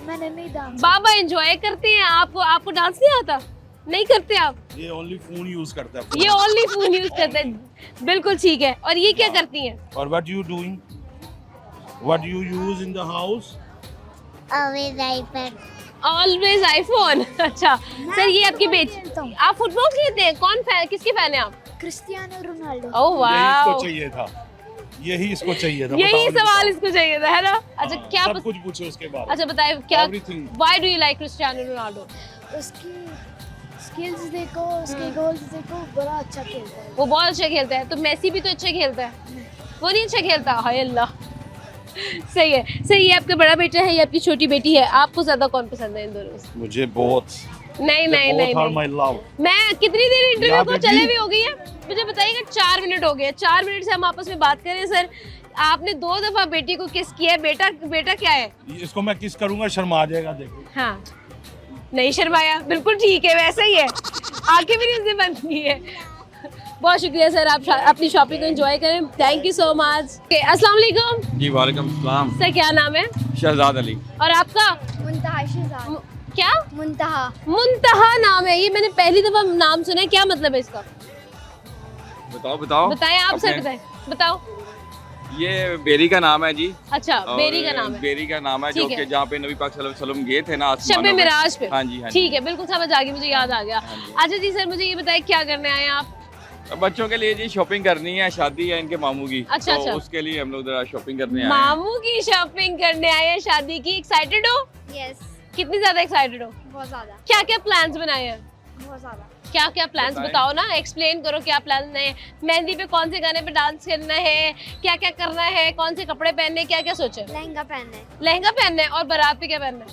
मैंने नहीं डांस। बाबा एंजॉय करते हैं। आपको डांस नहीं आता? नहीं करते आप? ये ओनली फोन यूज करता है। ये ओनली फोन यूज करते हैं। बिल्कुल ठीक है। और ये क्या करती हैं? और what you doing? What you use in the house? Always iPad. Always iPhone. अच्छा सर, ये आपकी बेटी, आप फुटबॉल खेलते हैं? कौन फैन, किसके फैन है आप? Cristiano Ronaldo. ओह वाह, इसको चाहिए था, यही इसको चाहिए था। यही सवाल इसको चाहिए था, है ना? अच्छा क्या सब कुछ पूछे उसके बाद। अच्छा बताइए क्या, Everything. Why do you like Cristiano Ronaldo? उसकी स्किल्स देखो, उसके गोल्स देखो, बड़ा अच्छा खेलता है। वो बहुत अच्छा खेलता है। तो मेसी भी तो अच्छा खेलता है, वो नहीं अच्छा खेलता? हाय अल्लाह। सही है। सर ये आपका बड़ा बेटा है, ये आपकी छोटी बेटी है, आपको ज्यादा कौन पसंद है इन दोनों में? मुझे बहुत। नहीं नहीं नहीं, माय लव। मैं कितनी देर इंटरव्यू को बेटी। चले भी हो गई है? मुझे बताइएगा। 4 मिनट हो गए। 4 मिनट से हम आपस में बात करें। सर आपने 2 दफा बेटी को किस किया है? बेटा क्या है? इसको मैं किस करूंगा, शर्मा जाएगा। देखो हाँ, नहीं शर्माया, बिल्कुल ठीक है, वैसा ही है। आंखें भी नहीं उसने बंद की है। बहुत शुक्रिया सर, आप अपनी शॉपिंग को एंजॉय करें। Thank you so much. अस्सलाम वालेकुम। जी वालेकुम सलाम। सर क्या नाम है? शहजाद अली। और आपका? मुंतहा शहजाद। क्या? मुंतहा। मुंतहा नाम है, ये मैंने पहली दफा नाम सुना है। क्या मतलब है इसका? बताओ बताएं आप सर, बताएं, बताओ। ये बेरी का नाम है जी। अच्छा, और बेरी का नाम है। बेरी का नाम है, जो कि जहाँ पे नबी पाक सल्लल्लाहु अलैहि वसल्लम गए थे ना शब मिराज पे। हाँ जी, हाँ जी। ठीक है, बिल्कुल समझ आ गई, मुझे याद आ गया। अच्छा जी सर, मुझे ये बताएं क्या करने आए हैं आप? बच्चों के लिए जी शॉपिंग करनी है, शादी है इनके मामू की। अच्छा, तो अच्छा। उसके लिए हम लोग जरा शॉपिंग करने आए हैं। मामू की शॉपिंग करने आए हैं शादी की। एक्साइटेड हो? यस, कितनी ज्यादा एक्साइटेड हो? बहुत ज़्यादा, क्या क्या प्लान्स बनाए हैं? बहुत ज़्यादा। क्या क्या प्लान्स बताएं। बताओ ना, एक्सप्लेन करो क्या प्लान है। मेहंदी पे कौन से गाने पे डांस करना है, क्या क्या करना है, कौन से कपड़े पहनने हैं, क्या क्या सोचा है? लहंगा पहनना है, लहंगा पहनना है और बारात पे क्या पहनना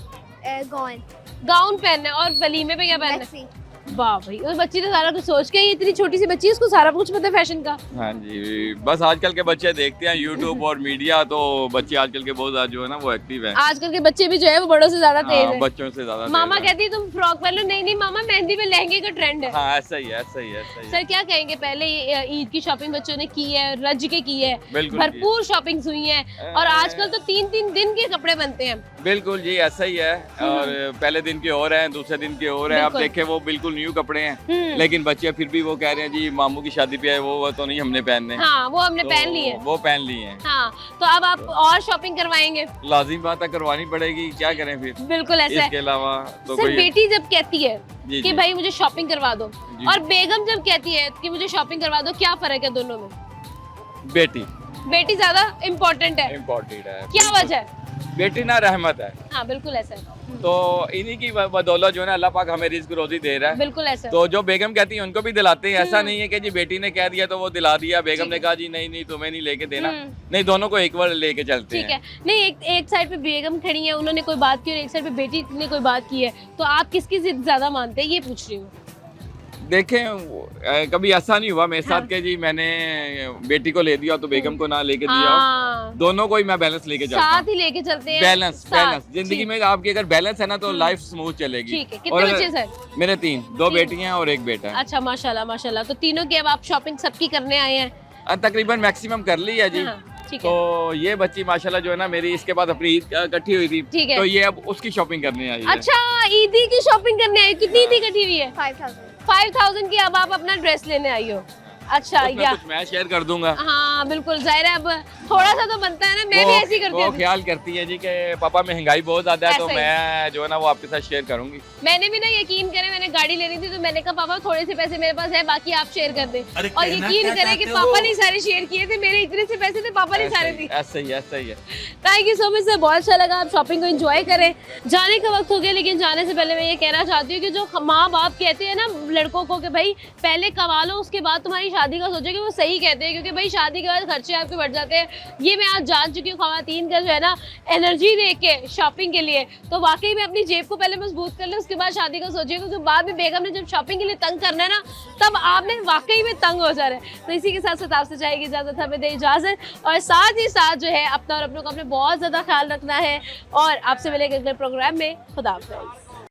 है? गाउन, गाउन पहनना है और वलीमे पे क्या पहनना है? मैक्सी। वाह भाई, उस बच्ची ने सारा कुछ सोच के आई, इतनी छोटी सी बच्ची है, उसको सारा कुछ पता है फैशन का। हाँ जी, बस आजकल के बच्चे देखते हैं यूट्यूब और मीडिया, तो बच्चे आजकल के बहुत ज्यादा जो है ना वो एक्टिव है। आजकल के बच्चे भी जो है वो बड़ों से ज्यादा तेज है। बच्चों से ज्यादा मामा तेज है। कहती है तुम फ्रॉक पहन लो। नहीं नहीं मामा, मेहंदी पे लहंगे का ट्रेंड है। हाँ ऐसा ही है, ऐसा ही है, ऐसा ही है। सर क्या कहेंगे, पहले ये ईद की शॉपिंग बच्चों ने की है, रज के की है, बिल्कुल भरपूर शॉपिंग हुई है, और आजकल तो 3-3 दिन के कपड़े बनते हैं। बिल्कुल जी ऐसा ही है। और पहले दिन के और हैं, दूसरे दिन के और हैं। अब बिल्कुल। देखे वो बिल्कुल न्यू कपड़े हैं, लेकिन बच्चे फिर भी वो कह रहे हैं जी मामू की शादी पे है, वो तो नहीं हमने पहनने। हाँ वो हमने तो पहन ली है। वो पहन ली है। हाँ तो अब आप और शॉपिंग करवाएंगे? लाजिम बात है, करवानी पड़ेगी, क्या करें फिर। बिल्कुल ऐसा इसके है। अलावा तो सर कोई बेटी जब कहती है जी, कि जी। भाई मुझे शॉपिंग करवा दो, जी। और बेगम जब कहती है कि मुझे शॉपिंग करवा दो, क्या फर्क है दोनों में? बेटी बेटी ज्यादा इम्पोर्टेंट है। इम्पोर्टेंट है। क्या वजह है? बेटी ना रहमत है, हाँ बिल्कुल ऐसा है। तो इन्हीं की बदौलत जो है ना अल्लाह पाक हमें रिस्क रोजी दे रहा है। बिल्कुल ऐसा है। तो जो बेगम कहती है उनको भी दिलाते हैं। ऐसा नहीं है कि जी बेटी ने कह दिया तो वो दिला दिया, बेगम ठीक ने है। कहा जी नहीं नहीं तुम्हें नहीं लेके देना। हम्म। नहीं, दोनों को एक बार लेके चलते ठीक हैं। है। नहीं, एक साइड पे बेगम खड़ी है, उन्होंने कोई बात की, और एक साइड पे बेटी ने कोई बात की है, तो आप किसकी जिद ज्यादा मानते हैं, ये पूछ रही हूँ। देखें कभी ऐसा नहीं हुआ मेरे हाँ। साथ कि जी मैंने बेटी को ले दिया तो बेगम को ना लेके दिया। हाँ, दोनों को ही मैं बैलेंस लेके चलता साथ हूँ। ही लेके चलते हैं। बैलेंस साथ। बैलेंस जिंदगी ठीक। में आपकी अगर बैलेंस है ना तो लाइफ स्मूथ चलेगी। ठीक है। और कितने अगर- बच्चे सर? मेरे 3, 2 तीन। बेटियां और एक बेटा है। अच्छा माशाल्लाह माशाल्लाह। तो तीनों की अब आप शॉपिंग सबकी करने आए हैं? तकरीबन मैक्सिमम कर ली है जी। हाँ, ठीक है। तो ये बच्ची माशाल्लाह जो है ना मेरी इसके बाद अपनी ईद इकट्ठी हुई थी, ठीक है। तो ये अब उसकी शॉपिंग करने आई है। अच्छा ईदी की शॉपिंग करने आई, कितनी ईदी इकट्ठी हुई है? 5000। 5000 की। अब आप अपना ड्रेस लेने आई हो? अच्छा उसमें या कुछ मैं शेयर कर दूंगा। हाँ बिल्कुल, जाहिर है अब थोड़ा सा तो बनता है ना, मैं भी ऐसी करती वो हूँ। ख्याल करती है जी कि पापा महंगाई बहुत ज्यादा है, तो ऐसा ही। मैं जो है ना वो आपके साथ शेयर करूंगी। मैंने भी ना, यकीन करें, मैंने गाड़ी लेनी थी तो मैंने कहा पापा थोड़े से पैसे मेरे पास है, बाकी आप शेयर कर दें। अरे और कहना यकीन क्या करें कि चाहते हो? पापा ने सारे शेयर किए थे, मेरे इतने से पैसे थे, पापा ने सारे दिए। ऐसा ही ऐसा ही है। Thank you so much sir, बहुत अच्छा लगा। आप शॉपिंग को एंजॉय करें। जाने का वक्त हो गया, लेकिन जाने से पहले मैं ये कहना चाहती हूँ कि जो माँ बाप कहते हैं ना लड़कों को कि भाई पहले कमा लो उसके बाद तुम्हारी शादी का सोचो, कि वो सही कहते हैं, क्योंकि भाई शादी के बाद खर्चे आपके बढ़ जाते हैं। ये मैं आज जान चुकी हूँ। खवातीन का जो है ना एनर्जी दे के शॉपिंग के लिए, तो वाकई में अपनी जेब को पहले मजबूत कर ले, उसके बाद शादी का सोचिए, क्योंकि बाद में बेगम ने जब शॉपिंग के लिए तंग करना है ना, तब आपने वाकई में तंग हो जा रहे हैं। तो इसी के साथ साथ आपसे चाहेगी इजाजत, हमें दे इजाजत, और साथ ही साथ जो है अपना और अपनों का अपने बहुत ज्यादा ख्याल रखना है, और आपसे मिलेंगे अगले प्रोग्राम में। खुदा हाफिज़।